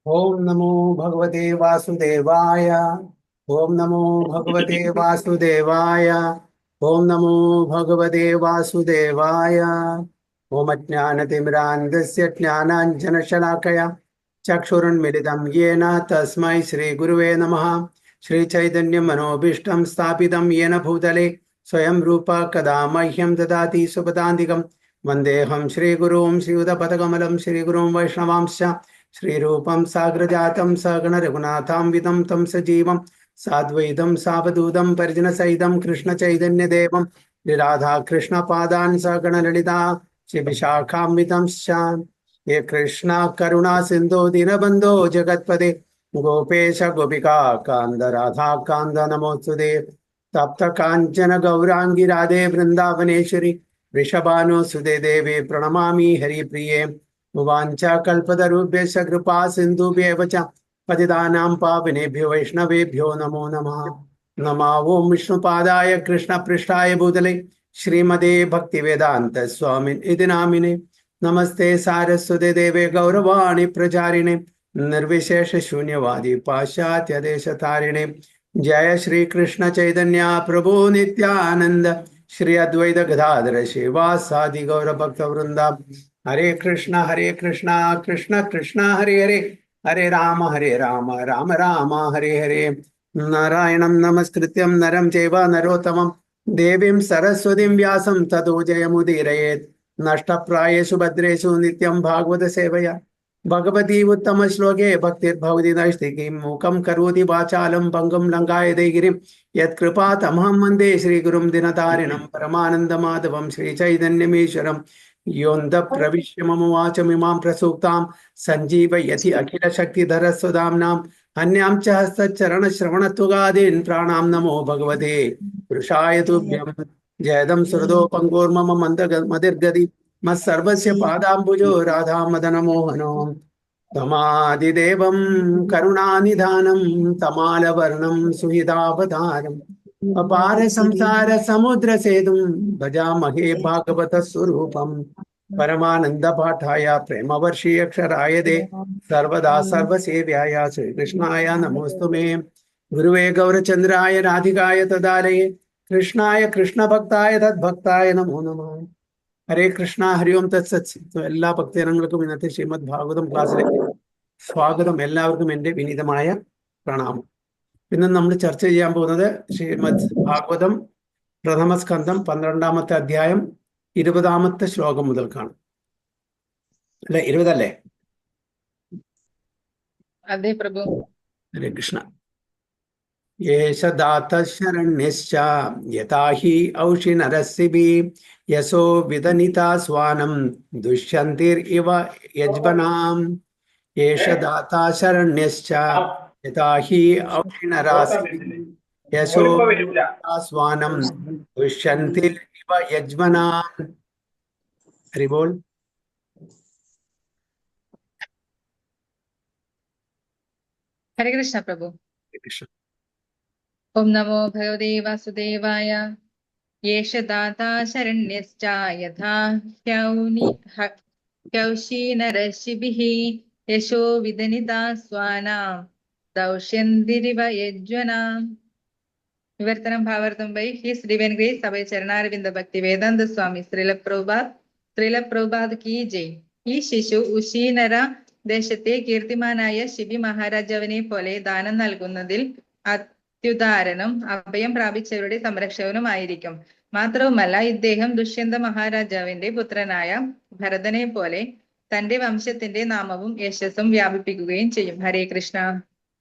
ओम नमो भगवते वासुदेवाय। ओम नमो भगवते वासुदेवाय। ओम नमो भगवते वासुदेवाय। ओम अज्ञानतिमिरान्धस्य ज्ञानाञ्जनशलाकया चक्षुरुन्मिलितं येन तस्मै श्रीगुरुवे नमः। श्रीचैतन्यमनोभीष्टं स्थापितं येन भूतले स्वयं रूप कदा मह्यं ददाति सुपदान्तिकं। वन्देऽहं श्रीगुरुं श्रीयुतपदकमलं श्रीगुरुं वैष्णवांश्च श्रीरूपं साग्रजातं सगण रघुनाथान्वितं तं सजीवं साद्वैतं सावधूतं परिजनसहितं कृष्णचैतन्यदेवं राधा कृष्णपादान् सगण ललिता श्रीविशाखान्वितं हे कृष्ण करुणा सिन्धो दीनबन्धो जगत्पते गोपेश गोपिका कान्द राधा कान्द नमोस्तुते तप्त काञ्चन गौरांगी राधे वृन्दावनेश्वरी वृषभानुसुते देवे प्रणमामि हरिप्रिये वाञ्छाकल्पतरुभ्यश्च कृपा सिन्धुभ्येव च पतितानां पावनेभ्यो वैष्णवेभ्यो नमो नमः। नमः ओं विष्णुपादाय कृष्णपृष्ठाय भूतले श्रीमते भक्तिवेदान्त स्वामिन् इति नामिने। नमस्ते सारस्वते देवे गौरवाणि प्रचारिणे निर्विशेष शून्यवादी पाश्चात्य देशतारिणे। जय श्री कृष्ण चैतन्य प्रभु नित्यानंद श्री अद्वैत गदाधर श्रीवासादि गौर भक्त वृंदा। हरे कृष्णा कृष्ण कृष्ण हरे हरे हरे राम राम राम हरे हरे। नारायणं नमस्कृत्यं नरं चैव नरोत्तमं देवीं सरस्वतीं व्यासं ततो जयमुदीरयेत्। नष्टप्रायेषु भद्रेषु नित्यं भागवत सेवया भगवती उत्तम श्लोके भक्तिर्भवति नैष्टिकीं मूकं करोति वाचालं भङ्गुं लङ्घयते गिरिं यत्कृपा तमहं वन्दे श्रीगुरुं दिनतारिणं परमानन्दमाधवं श्रीचैतन्यमीश्वरम्। योऽन्ध प्रविश्य मम वाचमिमां प्रसूक्तां सञ्जीवयति अखिलशक्तिधरस्वधाम्नां अन्यां च हस्तचरणश्रवणत्वगादीन् प्राणां नमो भगवते पुरुषाय तुभ्यं। जयदं सुहृदो पङ्गोर्मम मदिर्गति मत्सर्वस्य पादाम्बुजो राधामदनमोहनो तमादिदेवं करुणानिधानं तमालवर्णं सुहृदावतारम् अपार संसार समुद्र सेतुं भजामहे भागवत स्वरूपम्। परमानंद पाठाय प्रेमवर्षीय क्षराय दे सर्वदा सर्वसेव्याय श्रीकृष्णाय नमोस्तुमे। गुरुवे गौरचंद्राय राधिकाय तदालये कृष्णाय कृष्ण भक्ताय तद्भक्ताय नमो नमः। ഹരേ കൃഷ്ണ ഹരി ഓം തത്സത്. എല്ലാ ഭക്തജനങ്ങൾക്കും ഇന്നത്തെ ശ്രീമദ് ഭാഗവതം ക്ലാസ്സിലേക്ക് സ്വാഗതം. എല്ലാവർക്കും എൻ്റെ വിനീതമായ പ്രണാമം. ഇന്ന് നമ്മൾ ചർച്ച ചെയ്യാൻ പോകുന്നത് ശ്രീമദ് ഭാഗവതം പ്രഥമ സ്കന്ധം 12-ാമത്തെ അധ്യായം 20-ാമത്തെ ശ്ലോകം മുതൽക്കാണ്. അല്ലെ, 20 അല്ലേ? അതെ പ്രഭു. ഹരേ കൃഷ്ണ. യേശ ദാത ശരണ്യശ്ച യഥാ ഹി ഔഷി നരസിഭിഃ യശോ വിതനിതാ സ്വാനം ദുഷ്യന്തിർ ഇവ യജ്ബനാം. യേശ ദാതാ ശരണ്യശ്ച യഥാ ഹി ഔഷി നരസിഭിഃ യശോ വിതനിതാ സ്വാനം ദുഷ്യന്തിർ ഇവ യജ്ബനാം. ഹരിബോൾ. ഹരേ കൃഷ്ണ പ്രഭു. കൃഷ്ണ. ഓം നമോ ഭഗവതേ വാസുദേവായ. യേശ ദാതാ ശരണ്യശ്ച യഥാ ഹ്യൗഷീനരശിഭിഃ യശോ വിതനിതാ സ്വാനാം ദൗഷ്യന്തിരിവ യജ്വനാം. വിവർത്തനം ഭാവാർത്ഥം ബൈ ഹിസ് ഡിവൈൻ ഗ്രേസ് സഭ ചരണാരവിന്ദ ഭക്തി വേദാന്ത സ്വാമി ശ്രീല പ്രഭുപാദ് കി ജയ്. ഈ ശിശു ഉശീനര ദേശത്തെ കീർത്തിമാനായ ശിബി മഹാരാജാവിനെ പോലെ ദാനം നൽകുന്നതിൽ അത്യുദാരനും അഭയം പ്രാപിച്ചവരുടെ സംരക്ഷകനുമായിരിക്കും. മാത്രവുമല്ല, ഇദ്ദേഹം ദുഷ്യന്ത മഹാരാജാവിന്റെ പുത്രനായ ഭരതനെ പോലെ തന്റെ വംശത്തിന്റെ നാമവും യശസ്സും വ്യാപിപ്പിക്കുകയും ചെയ്യും. ഹരേ Krishna.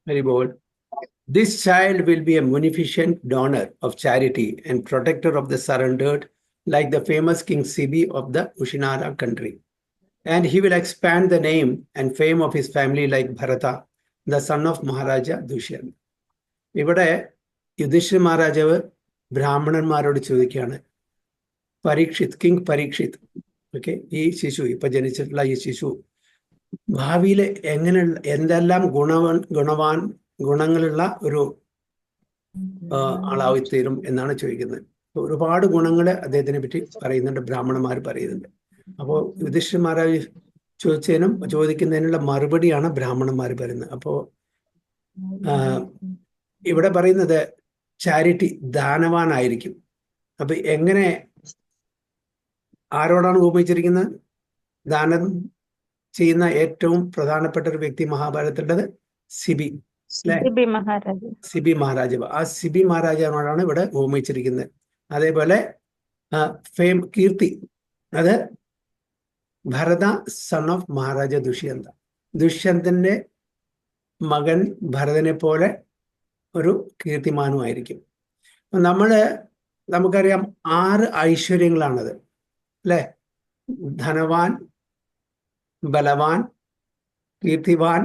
ഹരിബോൾ. This child will be a munificent donor of charity and protector of the surrendered, like the famous King Sibi of the Ushinara country. And he will expand the name and fame of his family like Bharata, the son of Maharaja Dushyanta. ഇവിടെ യുധിഷ്ഠിര മഹാരാജാവ് ബ്രാഹ്മണന്മാരോട് ചോദിക്കുകയാണ്, king Parikshit, okay, ഈ ശിശു, ഇപ്പൊ ജനിച്ചിട്ടുള്ള ഈ ശിശു ഭാവിയിൽ എന്തെല്ലാം ഗുണങ്ങളുള്ള ഒരു ആളായിത്തീരും എന്നാണ് ചോദിക്കുന്നത്. ഒരുപാട് ഗുണങ്ങൾ അദ്ദേഹത്തിനെ പറ്റി പറയുന്നുണ്ട്, ബ്രാഹ്മണന്മാർ പറയുന്നുണ്ട്. അപ്പോൾ യുധിഷ്ഠിര മഹാരാജ് ചോദിക്കുന്നതിനുള്ള മറുപടിയാണ് ബ്രാഹ്മണന്മാർ പറയുന്നത്. അപ്പോൾ ഇവിടെ പറയുന്നത് ചാരിറ്റി ദാനവാനായിരിക്കും. അപ്പൊ എങ്ങനെ, ആരോടാണ് ഉപയോഗിച്ചിരിക്കുന്നത്? ദാനം ചെയ്യുന്ന ഏറ്റവും പ്രധാനപ്പെട്ട ഒരു വ്യക്തി മഹാഭാരതത്തിലുള്ളത് സിബി, അല്ലെ? സിബി മഹാരാജാവ്. ആ സിബി മഹാരാജാവിനോടാണ് ഇവിടെ ഉപമിച്ചിരിക്കുന്നത്. അതേപോലെ കീർത്തി, അത് ഭരത സൺ ഓഫ് മഹാരാജ ദുഷ്യന്ത. ദുഷ്യന്തന്റെ മകൻ ഭരതനെ പോലെ ഒരു കീർത്തിമാനുമായിരിക്കും. നമുക്കറിയാം 6 ഐശ്വര്യങ്ങളാണത്, അല്ലെ? ധനവാൻ, ബലവാൻ, കീർത്തിവാൻ,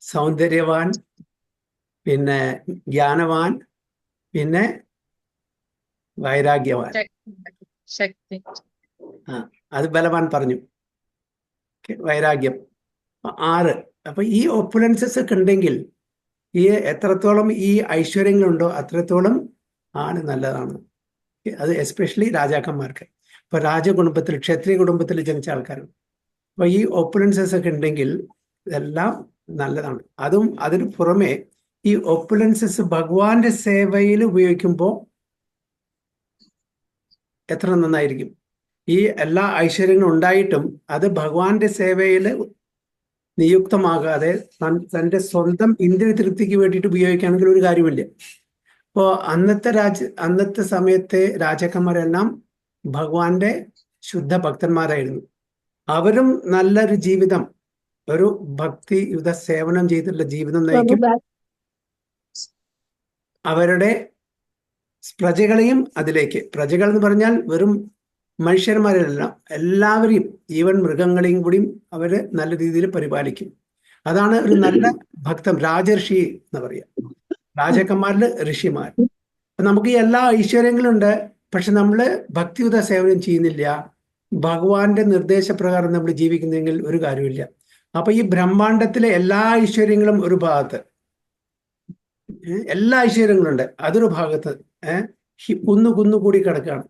സൗന്ദര്യവാൻ, പിന്നെ ജ്ഞാനവാൻ, പിന്നെ വൈരാഗ്യവാൻ. ശക്തി. അത് ബലവാൻ പറഞ്ഞു. വൈരാഗ്യം 6. അപ്പൊ ഈ ഒപ്പുലൻസസ് ഒക്കെ ഉണ്ടെങ്കിൽ എത്രത്തോളം ഈ ഐശ്വര്യങ്ങളുണ്ടോ അത്രത്തോളം ആണ് നല്ലതാണ്. അത് എസ്പെഷ്യലി രാജാക്കന്മാർക്ക്. ഇപ്പൊ രാജകുടുംബത്തിൽ, ക്ഷത്രിയ കുടുംബത്തിൽ ജനിച്ച ആൾക്കാരാണ്. അപ്പൊ ഈ ഒപ്പുലൻസസ് ഒക്കെ ഉണ്ടെങ്കിൽ ഇതെല്ലാം നല്ലതാണ്. അതിന് പുറമെ ഈ ഒപ്പുലൻസസ് ഭഗവാന്റെ സേവയിൽ ഉപയോഗിക്കുമ്പോൾ എത്ര നന്നായിരിക്കും. ഈ എല്ലാ ഐശ്വര്യങ്ങളും ഉണ്ടായിട്ടും അത് ഭഗവാന്റെ സേവയിൽ നിയുക്തമാകാതെ തൻ്റെ സ്വന്തം ഇന്ദ്രിയ തൃപ്തിക്ക് വേണ്ടിയിട്ട് ഉപയോഗിക്കുകയാണെങ്കിൽ ഒരു കാര്യമില്ല. അപ്പോൾ അന്നത്തെ സമയത്തെ രാജാക്കന്മാരെല്ലാം ഭഗവാന്റെ ശുദ്ധ ഭക്തന്മാരായിരുന്നു. അവരും നല്ലൊരു ജീവിതം, ഒരു ഭക്തിയുത സേവനം ചെയ്തിട്ടുള്ള ജീവിതം നയിക്കും. അവരുടെ പ്രജകളെയും അതിലേക്ക്, പ്രജകൾ എന്ന് പറഞ്ഞാൽ വെറും മനുഷ്യന്മാരെല്ലാം, എല്ലാവരെയും, ഈവൻ മൃഗങ്ങളെയും കൂടിയും അവര് നല്ല രീതിയിൽ പരിപാലിക്കും. അതാണ് ഒരു നല്ല ഭക്തം, രാജർഷി എന്ന് പറയാം. രാജാക്കന്മാരില് ഋഷിമാർ. നമുക്ക് ഈ എല്ലാ ഐശ്വര്യങ്ങളുണ്ട്, പക്ഷെ നമ്മള് ഭക്തിയുത സേവനം ചെയ്യുന്നില്ല, ഭഗവാന്റെ നിർദ്ദേശപ്രകാരം നമ്മൾ ജീവിക്കുന്നെങ്കിൽ ഒരു കാര്യമില്ല. അപ്പൊ ഈ ബ്രഹ്മാണ്ടത്തിലെ എല്ലാ ഐശ്വര്യങ്ങളും ഒരു ഭാഗത്ത്, എല്ലാ ഐശ്വര്യങ്ങളുണ്ട്, അതൊരു ഭാഗത്ത് കുന്നുകൂടി കിടക്കുകയാണ്.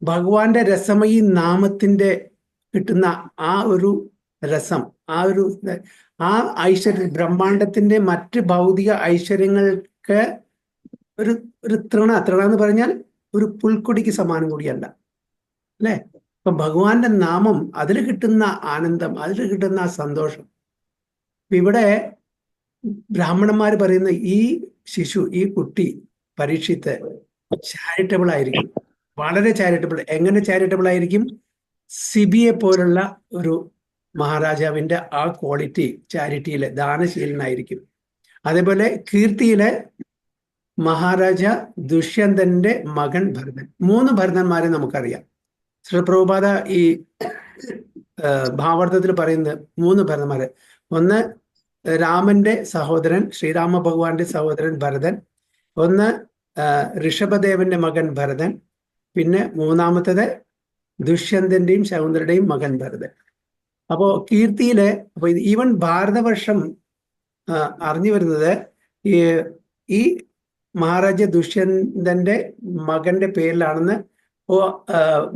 ഭഗവാന്റെ രസമയി നാമത്തിന്റെ കിട്ടുന്ന ആ ഒരു രസം, ആ ഐശ്വര്യ, ബ്രഹ്മാണ്ടത്തിന്റെ മറ്റ് ഭൗതിക ഐശ്വര്യങ്ങൾക്ക് ഒരു തൃണ എന്ന് പറഞ്ഞാൽ ഒരു പുൽക്കൊടിക്ക് സമാനം കൂടിയല്ല, അല്ലെ? അപ്പൊ ഭഗവാന്റെ നാമം, അതിൽ കിട്ടുന്ന ആനന്ദം, അതിൽ കിട്ടുന്ന സന്തോഷം. ഇവിടെ ബ്രാഹ്മണന്മാർ പറയുന്ന ഈ ശിശു, ഈ കുട്ടി പരീക്ഷിത്ത് ചാരിറ്റബിൾ ആയിരിക്കും, വളരെ ചാരിറ്റബിൾ. എങ്ങനെ ചാരിറ്റബിൾ ആയിരിക്കും? സിബിയെ പോലുള്ള ഒരു മഹാരാജാവിന്റെ ആ ക്വാളിറ്റി, ചാരിറ്റിയിലെ ദാനശീലനായിരിക്കും. അതേപോലെ കീർത്തിയിലെ മഹാരാജ ദുഷ്യന്തന്റെ മകൻ ഭരതൻ. 3 ഭരതന്മാരെ നമുക്കറിയാം. ശ്രീ പ്രഭുപാദ ഈ ഭാവാർത്ഥത്തിൽ പറയുന്നത് 3 ഭരതന്മാരെ. ഒന്ന് രാമന്റെ സഹോദരൻ, ശ്രീരാമ ഭഗവാന്റെ സഹോദരൻ ഭരതൻ. ഒന്ന് ഋഷഭദേവന്റെ മകൻ ഭരതൻ. പിന്നെ 3-മത്തേത് ദുഷ്യന്തന്റെയും ശകുന്തളയുടെയും മകൻ ഭരതൻ. അപ്പോ കീർത്തിയില്, അപ്പൊ ഈവൻ ഭാരതവർഷം അറിഞ്ഞു വരുന്നത് ഈ മഹാരാജ ദുഷ്യന്തന്റെ മകന്റെ പേരിലാണെന്ന്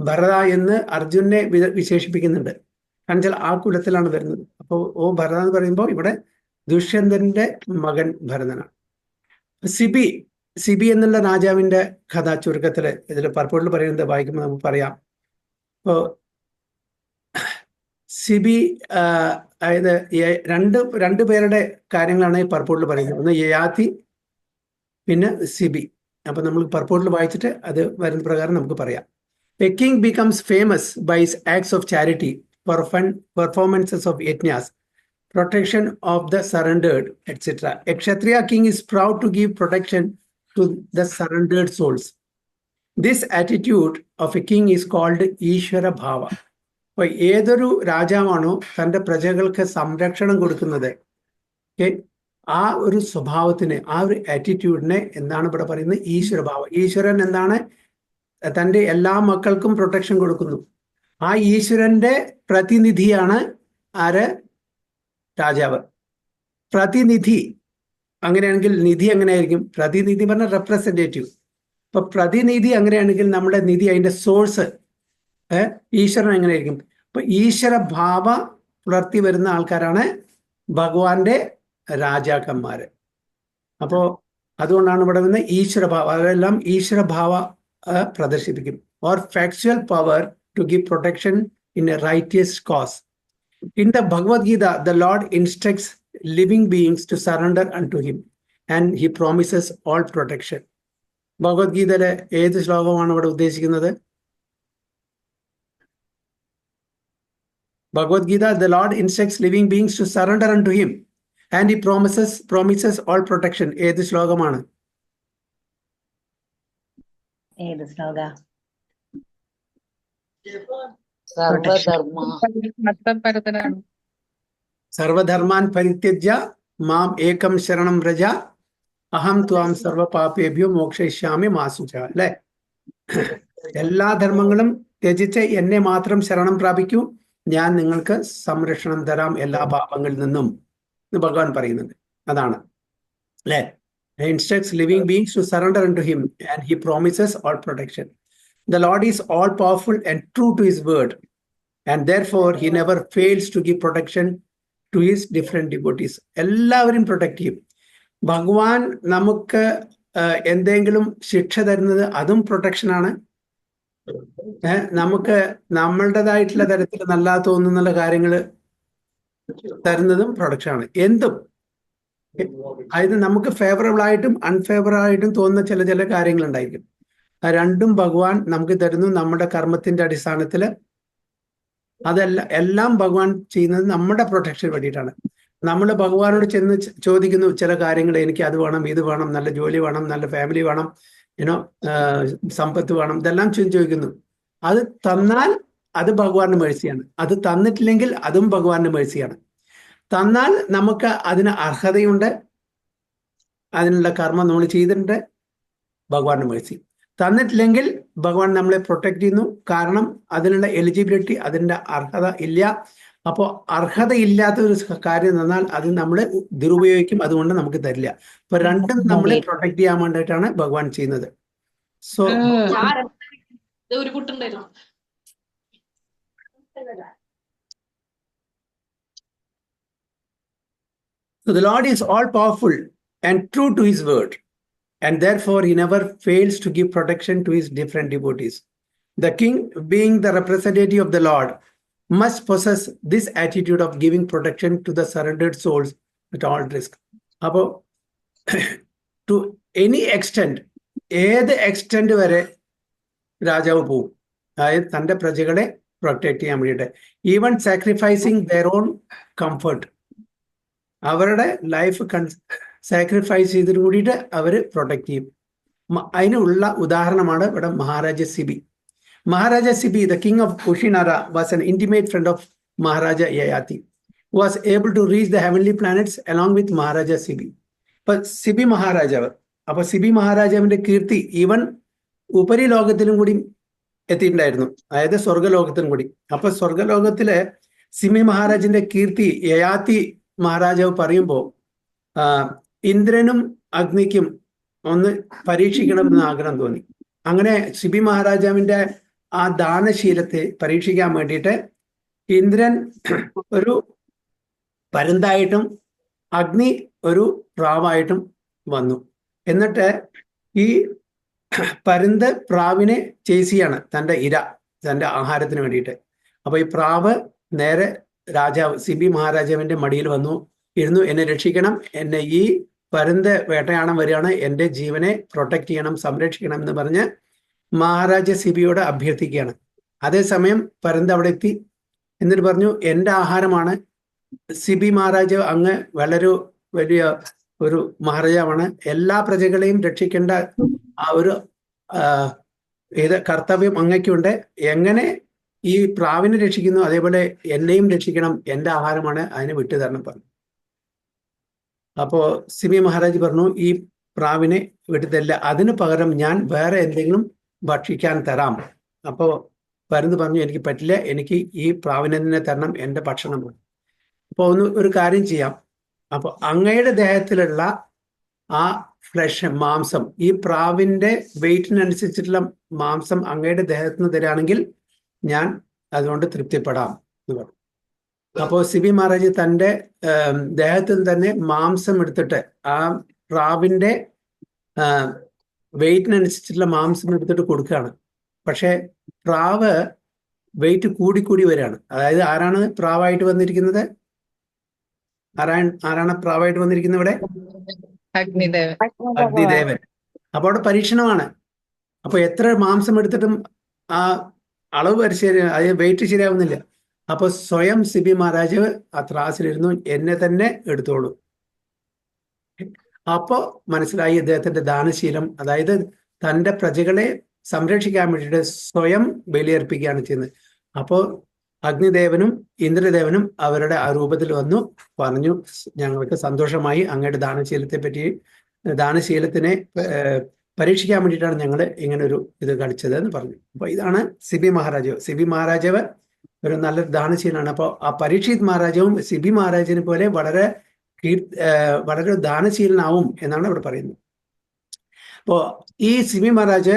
ഭരത എന്ന് അർജുനെ വിശേഷിപ്പിക്കുന്നുണ്ട്. കാരണം വെച്ചാൽ ആ കുലത്തിലാണ് വരുന്നത്. അപ്പോൾ ഭരത എന്ന് പറയുമ്പോൾ ഇവിടെ ദുഷ്യന്തന്റെ മകൻ ഭരതനാണ്. സിബി എന്നുള്ള രാജാവിന്റെ കഥ ചുരുക്കത്തില് ഇതിൽ പർപ്പൂട്ടിൽ പറയുന്നത് വായിക്കുമ്പോൾ നമുക്ക് പറയാം. ഇപ്പോ സിബി, അതായത് രണ്ട് പേരുടെ കാര്യങ്ങളാണ് ഈ പർപ്പൂട്ടിൽ പറയുന്നത്. ഒന്ന് യയാതി, പിന്നെ സിബി. അപ്പൊ നമ്മൾ പർപ്പൂട്ടിൽ വായിച്ചിട്ട് അത് വരുന്ന പ്രകാരം നമുക്ക് പറയാം. A king becomes famous by his acts of charity, performances of yajnas, protection of the surrendered, etc. A Kshatriya king is proud to give protection to the surrendered souls. This attitude of a king is called Ishvara Bhava. അപ്പൊ ഏതൊരു രാജാവാണോ തൻ്റെ പ്രജകൾക്ക് സംരക്ഷണം കൊടുക്കുന്നത്, ആ ഒരു സ്വഭാവത്തിന്, ആ ഒരു ആറ്റിറ്റ്യൂഡിനെ എന്താണ് ഇവിടെ പറയുന്നത്? ഈശ്വരഭാവം. ഈശ്വരൻ എന്താണ്? തൻ്റെ എല്ലാ മക്കൾക്കും പ്രൊട്ടക്ഷൻ കൊടുക്കുന്നു. ആ ഈശ്വരന്റെ പ്രതിനിധിയാണ് ആര്? രാജാവ്. പ്രതിനിധി. അങ്ങനെയാണെങ്കിൽ നിധി എങ്ങനെയായിരിക്കും? പ്രതിനിധി പറഞ്ഞാൽ റെപ്രസെന്റേറ്റീവ്. അപ്പൊ പ്രതിനിധി അങ്ങനെയാണെങ്കിൽ നമ്മുടെ നിധി, അതിന്റെ സോഴ്സ് ഈശ്വരൻ എങ്ങനെയായിരിക്കും? അപ്പൊ ഈശ്വര ഭാവ പുലർത്തി വരുന്ന ആൾക്കാരാണ് ഭഗവാന്റെ രാജാക്കന്മാര്. അപ്പോ അതുകൊണ്ടാണ് ഇവിടെ നിന്ന് ഈശ്വരഭാവം, അവരെല്ലാം ഈശ്വരഭാവ പ്രദർശിപ്പിക്കും. Or factual power to give protection in a righteous cause. In the Bhagavad Gita, the Lord instructs living beings to surrender unto him and he promises all protection. ഭഗവത്ഗീതയിലെ ഏത് ശ്ലോകമാണ് ഇവിടെ ഉദ്ദേശിക്കുന്നത്? Bhagavad Gita, the Lord instructs living beings to surrender unto him and he promises all protection. ഏത് ശ്ലോകമാണ്? ഏത് ശ്ലോക? സർവധർമാൻ പരിത്യജ്യ മാം ഏകം ശരണം വ്രജ അഹം ത്വാം സർവ പാപേഭ്യോ മോക്ഷയിഷ്യാമി മാ ശുചഃ. അല്ലെ, എല്ലാ ധർമ്മങ്ങളും ത്യജിച്ച് എന്നെ മാത്രം ശരണം പ്രാപിക്കൂ, ഞാൻ നിങ്ങൾക്ക് സംരക്ഷണം തരാം എല്ലാ പാപങ്ങളിൽ നിന്നും എന്ന് ഭഗവാൻ പറയുന്നത്. അതാണ് അല്ലെ. Instructs living beings to surrender unto him and he promises all protection. The Lord is all powerful and true to his word, and therefore he never fails to give protection to his different devotees. എല്ലാവരും protect ചെയ്യും. ഭഗവാൻ നമുക്ക് എന്തെങ്കിലും ശിക്ഷ തരുന്നത് അതും പ്രൊട്ടക്ഷനാണ്. നമുക്ക് നമ്മളുടേതായിട്ടുള്ള തരത്തിൽ നല്ല തോന്നുന്ന കാര്യങ്ങൾ തരുന്നതും പ്രൊട്ടക്ഷനാണ്. എന്തും, അതായത് നമുക്ക് ഫേവറബിൾ ആയിട്ടും അൺഫേവറബിൾ ആയിട്ടും തോന്നുന്ന ചില കാര്യങ്ങൾ ഉണ്ടായിരിക്കും. ആ രണ്ടും ഭഗവാൻ നമുക്ക് തരുന്നു നമ്മുടെ കർമ്മത്തിന്റെ അടിസ്ഥാനത്തിൽ. എല്ലാം ഭഗവാൻ ചെയ്യുന്നത് നമ്മുടെ പ്രൊട്ടക്ഷന് വേണ്ടിയിട്ടാണ്. നമ്മൾ ഭഗവാനോട് ചെന്ന് ചോദിക്കുന്നു ചില കാര്യങ്ങൾ, എനിക്ക് അത് വേണം, ഇത് വേണം, നല്ല ജോലി വേണം, നല്ല ഫാമിലി വേണം, സമ്പത്ത് വേണം, ഇതെല്ലാം ചോദിക്കുന്നു. അത് തന്നാൽ അത് ഭഗവാന്റെ മേഴ്സിയാണ്. അത് തന്നിട്ടില്ലെങ്കിൽ അതും ഭഗവാന്റെ മേഴ്സിയാണ്. തന്നാൽ നമുക്ക് അതിന് അർഹതയുണ്ട്, അതിനുള്ള കർമ്മം നമ്മൾ ചെയ്തിട്ടുണ്ട്, ഭഗവാന്റെ മേഴ്സി. തന്നിട്ടില്ലെങ്കിൽ ഭഗവാൻ നമ്മളെ പ്രൊട്ടക്ട് ചെയ്യുന്നു, കാരണം അതിനുള്ള എലിജിബിലിറ്റി, അതിൻ്റെ അർഹത ഇല്ല. അപ്പോൾ അർഹത ഇല്ലാത്ത ഒരു കാര്യം തന്നാൽ അത് നമ്മൾ ദുരുപയോഗിക്കും, അതുകൊണ്ട് നമുക്ക് തരില്ല. അപ്പൊ രണ്ടും നമ്മളെ പ്രൊട്ടക്ട് ചെയ്യാൻ വേണ്ടിയിട്ടാണ് ഭഗവാൻ ചെയ്യുന്നത്. So the Lord is all powerful and true to his word, and therefore he never fails to give protection to his different devotees. The king, being the representative of the Lord, must possess this attitude of giving protection to the surrendered souls at all risk. അപ്പോൾ to any extent, ഏത് extend വരെ രാജാവ് പോവും, അതായത് തൻ്റെ പ്രജകളെ protect ചെയ്യാൻ വേണ്ടിയിട്ട്, even sacrificing their own comfort, അവരുടെ ലൈഫ് സാക്രിഫൈസ് ചെയ്തിട്ട് കൂടിയിട്ട് അവർ പ്രൊട്ടക്ട് ചെയ്യും. അതിനുള്ള ഉദാഹരണമാണ് ഇവിടെ Maharaja Sibi. Maharaja Sibi, the king of Kushinara, was an intimate friend of Maharaja Yayati, who was able to reach the heavenly planets along with Maharaja Sibi. അപ്പൊ സിബി മഹാരാജാവ്, അപ്പൊ സിബി മഹാരാജാവിന്റെ കീർത്തി ഈവൻ ഉപരി ലോകത്തിലും കൂടി എത്തിയിട്ടുണ്ടായിരുന്നു, അതായത് സ്വർഗലോകത്തിലും കൂടി. അപ്പൊ സ്വർഗലോകത്തിലെ സിബി മഹാരാജിന്റെ കീർത്തി യയാതി മഹാരാജാവ് പറയുമ്പോൾ ഇന്ദ്രനും അഗ്നിക്കും ഒന്ന് പരീക്ഷിക്കണമെന്ന് ആഗ്രഹം തോന്നി. അങ്ങനെ സിബി മഹാരാജാവിന്റെ ആ ദാനശീലത്തെ പരീക്ഷിക്കാൻ വേണ്ടിയിട്ട് ഇന്ദ്രൻ ഒരു പരുന്തായിട്ടും അഗ്നി ഒരു പ്രാവായിട്ടും വന്നു. എന്നിട്ട് ഈ പരുന്ത് പ്രാവിനെ ചേസ് ചെയ്യാണ്, തൻ്റെ ഇര, തൻ്റെ ആഹാരത്തിന് വേണ്ടിയിട്ട്. അപ്പൊ ഈ പ്രാവ് നേരെ രാജാവ് സിബി മഹാരാജാവിന്റെ മടിയിൽ വന്നു ഇരുന്നു, എന്നെ രക്ഷിക്കണം, എന്നെ ഈ പരുന്ത് വേട്ടയാടാൻ വരികയാണ്, എൻ്റെ ജീവനെ പ്രൊട്ടക്ട് ചെയ്യണം, സംരക്ഷിക്കണം എന്ന് പറഞ്ഞ് മഹാരാജ സിബിയോട് അഭ്യർത്ഥിക്കുകയാണ്. അതേസമയം പരുന്ത് അവിടെ എത്തി, എന്നിട്ട് പറഞ്ഞു, എൻ്റെ ആഹാരമാണ്. സിബി മഹാരാജാവ് അങ്ങ് വളരെ വലിയ ഒരു മഹാരാജാവാണ്, എല്ലാ പ്രജകളെയും രക്ഷിക്കേണ്ട ആ ഒരു കർത്തവ്യം അങ്ങയ്ക്കുണ്ട്, എങ്ങനെ ഈ പ്രാവിനെ രക്ഷിക്കുന്നു അതേപോലെ എന്നെയും രക്ഷിക്കണം, എൻ്റെ ആഹാരമാണ്, അതിനെ വിട്ടുതരണം പറഞ്ഞു. അപ്പോ സിബി മഹാരാജ് പറഞ്ഞു, ഈ പ്രാവിനെ വിട്ടുതരില്ല, അതിന് പകരം ഞാൻ വേറെ എന്തെങ്കിലും ഭക്ഷിക്കാൻ തരാം. അപ്പോ പരുന്ത് പറഞ്ഞു, എനിക്ക് പറ്റില്ല, എനിക്ക് ഈ പ്രാവിനെ തന്നെ തരണം, എൻ്റെ ഭക്ഷണമാണ്. അപ്പോൾ ഒരു കാര്യം ചെയ്യാം, അപ്പോൾ അങ്ങയുടെ ദേഹത്തിലുള്ള ആ ഫ്ലഷ്, മാംസം, ഈ പ്രാവിന്റെ വെയിറ്റിനനുസരിച്ചിട്ടുള്ള മാംസം അങ്ങയുടെ ദേഹത്തിന് തരാണെങ്കിൽ ഞാൻ അതുകൊണ്ട് തൃപ്തിപ്പെടാം എന്ന് പറഞ്ഞു. അപ്പോൾ സിബി മഹാരാജ് തൻ്റെ ദേഹത്തിൽ തന്നെ മാംസം എടുത്തിട്ട് ആ പ്രാവിൻ്റെ വെയിറ്റിനനുസരിച്ചുള്ള മാംസം എടുത്തിട്ട് കൊടുക്കുകയാണ്. പക്ഷെ പ്രാവ് വെയിറ്റ് കൂടിക്കൂടി വരികയാണ്. അതായത് ആരാണ് പ്രാവായിട്ട് വന്നിരിക്കുന്നത്? ആരാണ് പ്രാവായിട്ട് വന്നിരിക്കുന്നത് ഇവിടെ? അഗ്നിദേവൻ. അഗ്നിദേവൻ. അപ്പൊ അവിടെ പരീക്ഷണമാണ്. അപ്പൊ എത്ര മാംസം എടുത്തിട്ടും ആ അളവ് അത് വെയിറ്റ് ശരിയാവുന്നില്ല. അപ്പൊ സ്വയം സിബി മഹാരാജ് ആ ത്രാസിലിരുന്നു, എന്നെ തന്നെ എടുത്തോളൂ. അപ്പോ മനസ്സിലായി ഇദ്ദേഹത്തിന്റെ ദാനശീലം. അതായത് തൻ്റെ പ്രജകളെ സംരക്ഷിക്കാൻ വേണ്ടിയിട്ട് സ്വയം ബലിയർപ്പിക്കുകയാണ് ചെയ്യുന്നത്. അപ്പോൾ അഗ്നിദേവനും ഇന്ദ്രദേവനും അവരുടെ ആ രൂപത്തിൽ വന്നു പറഞ്ഞു, ഞങ്ങൾക്ക് സന്തോഷമായി, അങ്ങയുടെ ദാനശീലത്തിനെ പരീക്ഷിക്കാൻ വേണ്ടിയിട്ടാണ് ഞങ്ങൾ ഇങ്ങനെ ഒരു ഇത് കളിച്ചത് എന്ന് പറഞ്ഞു. അപ്പൊ ഇതാണ് സിബി മഹാരാജാവ്. സിബി മഹാരാജാവ് ഒരു നല്ലൊരു ദാനശീലനാണ്. അപ്പോൾ ആ പരീക്ഷിത് മഹാരാജാവും സിബി മഹാരാജിനെ പോലെ വളരെ ദാനശീലനാവും എന്നാണ് ഇവിടെ പറയുന്നത്. അപ്പോൾ ഈ സിബി മഹാരാജ്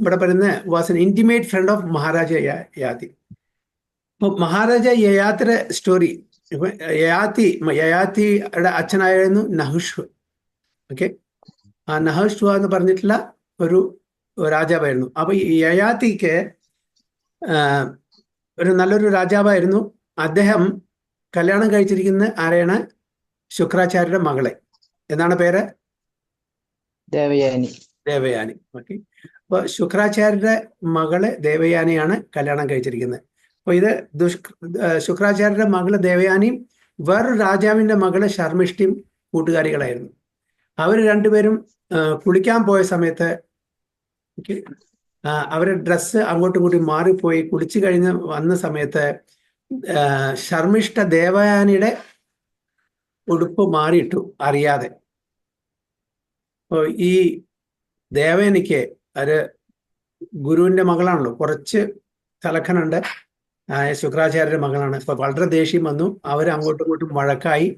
ഇവിടെ പറയുന്നത് was an intimate friend of Maharaja Yayati. അപ്പോൾ മഹാരാജ യയാത്തിയുടെ സ്റ്റോറി, യയാത്തിയുടെ അച്ഛനായിരുന്നു നഹുഷ്. ഓക്കെ, ആ നഹുഷ് എന്ന് പറഞ്ഞിട്ടുള്ള ഒരു രാജാവായിരുന്നു. അപ്പൊ ഈ യയാത്തിക്ക് ഒരു നല്ലൊരു രാജാവായിരുന്നു. അദ്ദേഹം കല്യാണം കഴിച്ചിരിക്കുന്ന ആരെയാണ്? ശുക്രാചാര്യരുടെ മകളെ. എന്താണ് പേര്? ദേവയാനി. ഓക്കെ, അപ്പൊ ശുക്രാചാര്യരുടെ മകള് ദേവയാനിയാണ് കല്യാണം കഴിച്ചിരിക്കുന്നത്. അപ്പൊ ഇത് ശുക്രാചാര്യരുടെ മകള് ദേവയാനിയും വേറൊരു രാജാവിന്റെ മകള് ശർമ്മിഷ്ഠയും കൂട്ടുകാരികളായിരുന്നു. അവർ രണ്ടുപേരും കുളിക്കാൻ പോയ സമയത്ത് അവരുടെ ഡ്രസ്സ് അങ്ങോട്ടും ഇങ്ങോട്ടും മാറിപ്പോയി. കുളിച്ചു കഴിഞ്ഞ് വന്ന സമയത്ത് ശർമ്മിഷ്ഠ ദേവയാനിയുടെ ഉടുപ്പ് മാറിയിട്ടു അറിയാതെ. അപ്പോൾ ഈ ദേവയാനിക്ക് ഒരു ഗുരുവിന്റെ മകളാണല്ലോ, കുറച്ച് തലക്കനുണ്ട്, ശുക്രാചാര്യരുടെ മകളാണ്. അപ്പൊ വളരെ ദേഷ്യം വന്നു. അവർ അങ്ങോട്ടും ഇങ്ങോട്ടും വഴക്കായി.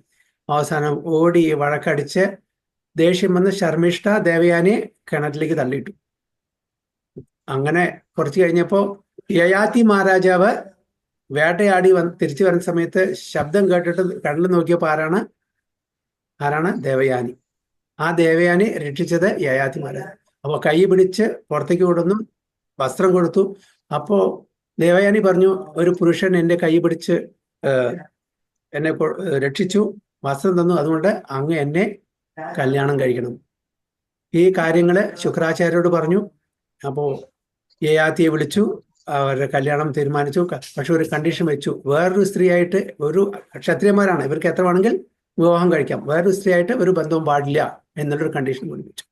അവസാനം ഓടി വഴക്കടിച്ച് ദേഷ്യം വന്ന് ശർമ്മിഷ്ഠ ദേവയാനിയെ കിണറ്റിലേക്ക് തള്ളിയിട്ടു. അങ്ങനെ കുറച്ച് കഴിഞ്ഞപ്പോൾ യയാതി മഹാരാജാവ് വേട്ടയാടി തിരിച്ചു വരുന്ന സമയത്ത് ശബ്ദം കേട്ടിട്ട് കണ്ണിൽ നോക്കിയപ്പോൾ ആരാണ്? ദേവയാനി. ആ ദേവയാനി രക്ഷിച്ചത് യയാതി മഹാരാജ്. അപ്പോൾ കൈ പിടിച്ച് പുറത്തേക്ക് കൊടുന്നു, വസ്ത്രം കൊടുത്തു. അപ്പോൾ ദേവയാനി പറഞ്ഞു, ഒരു പുരുഷൻ എൻ്റെ കൈ പിടിച്ച് എന്നെ രക്ഷിച്ചു, വസ്ത്രം തന്നു, അതുകൊണ്ട് അങ്ങ് എന്നെ കല്യാണം കഴിക്കണം. ഈ കാര്യങ്ങള് ശുക്രാചാര്യരോട് പറഞ്ഞു. അപ്പോൾ യയാതിയെ വിളിച്ചു, അവരുടെ കല്യാണം തീരുമാനിച്ചു. പക്ഷെ ഒരു കണ്ടീഷൻ വെച്ചു, വേറൊരു സ്ത്രീയായിട്ട്, ഒരു ക്ഷത്രിയന്മാരാണ്, ഇവർക്ക് എത്ര വേണമെങ്കിൽ വിവാഹം കഴിക്കാം, വേറൊരു സ്ത്രീയായിട്ട് ഒരു ബന്ധവും പാടില്ല എന്നുള്ളൊരു കണ്ടീഷൻ കൊണ്ടുവച്ചു.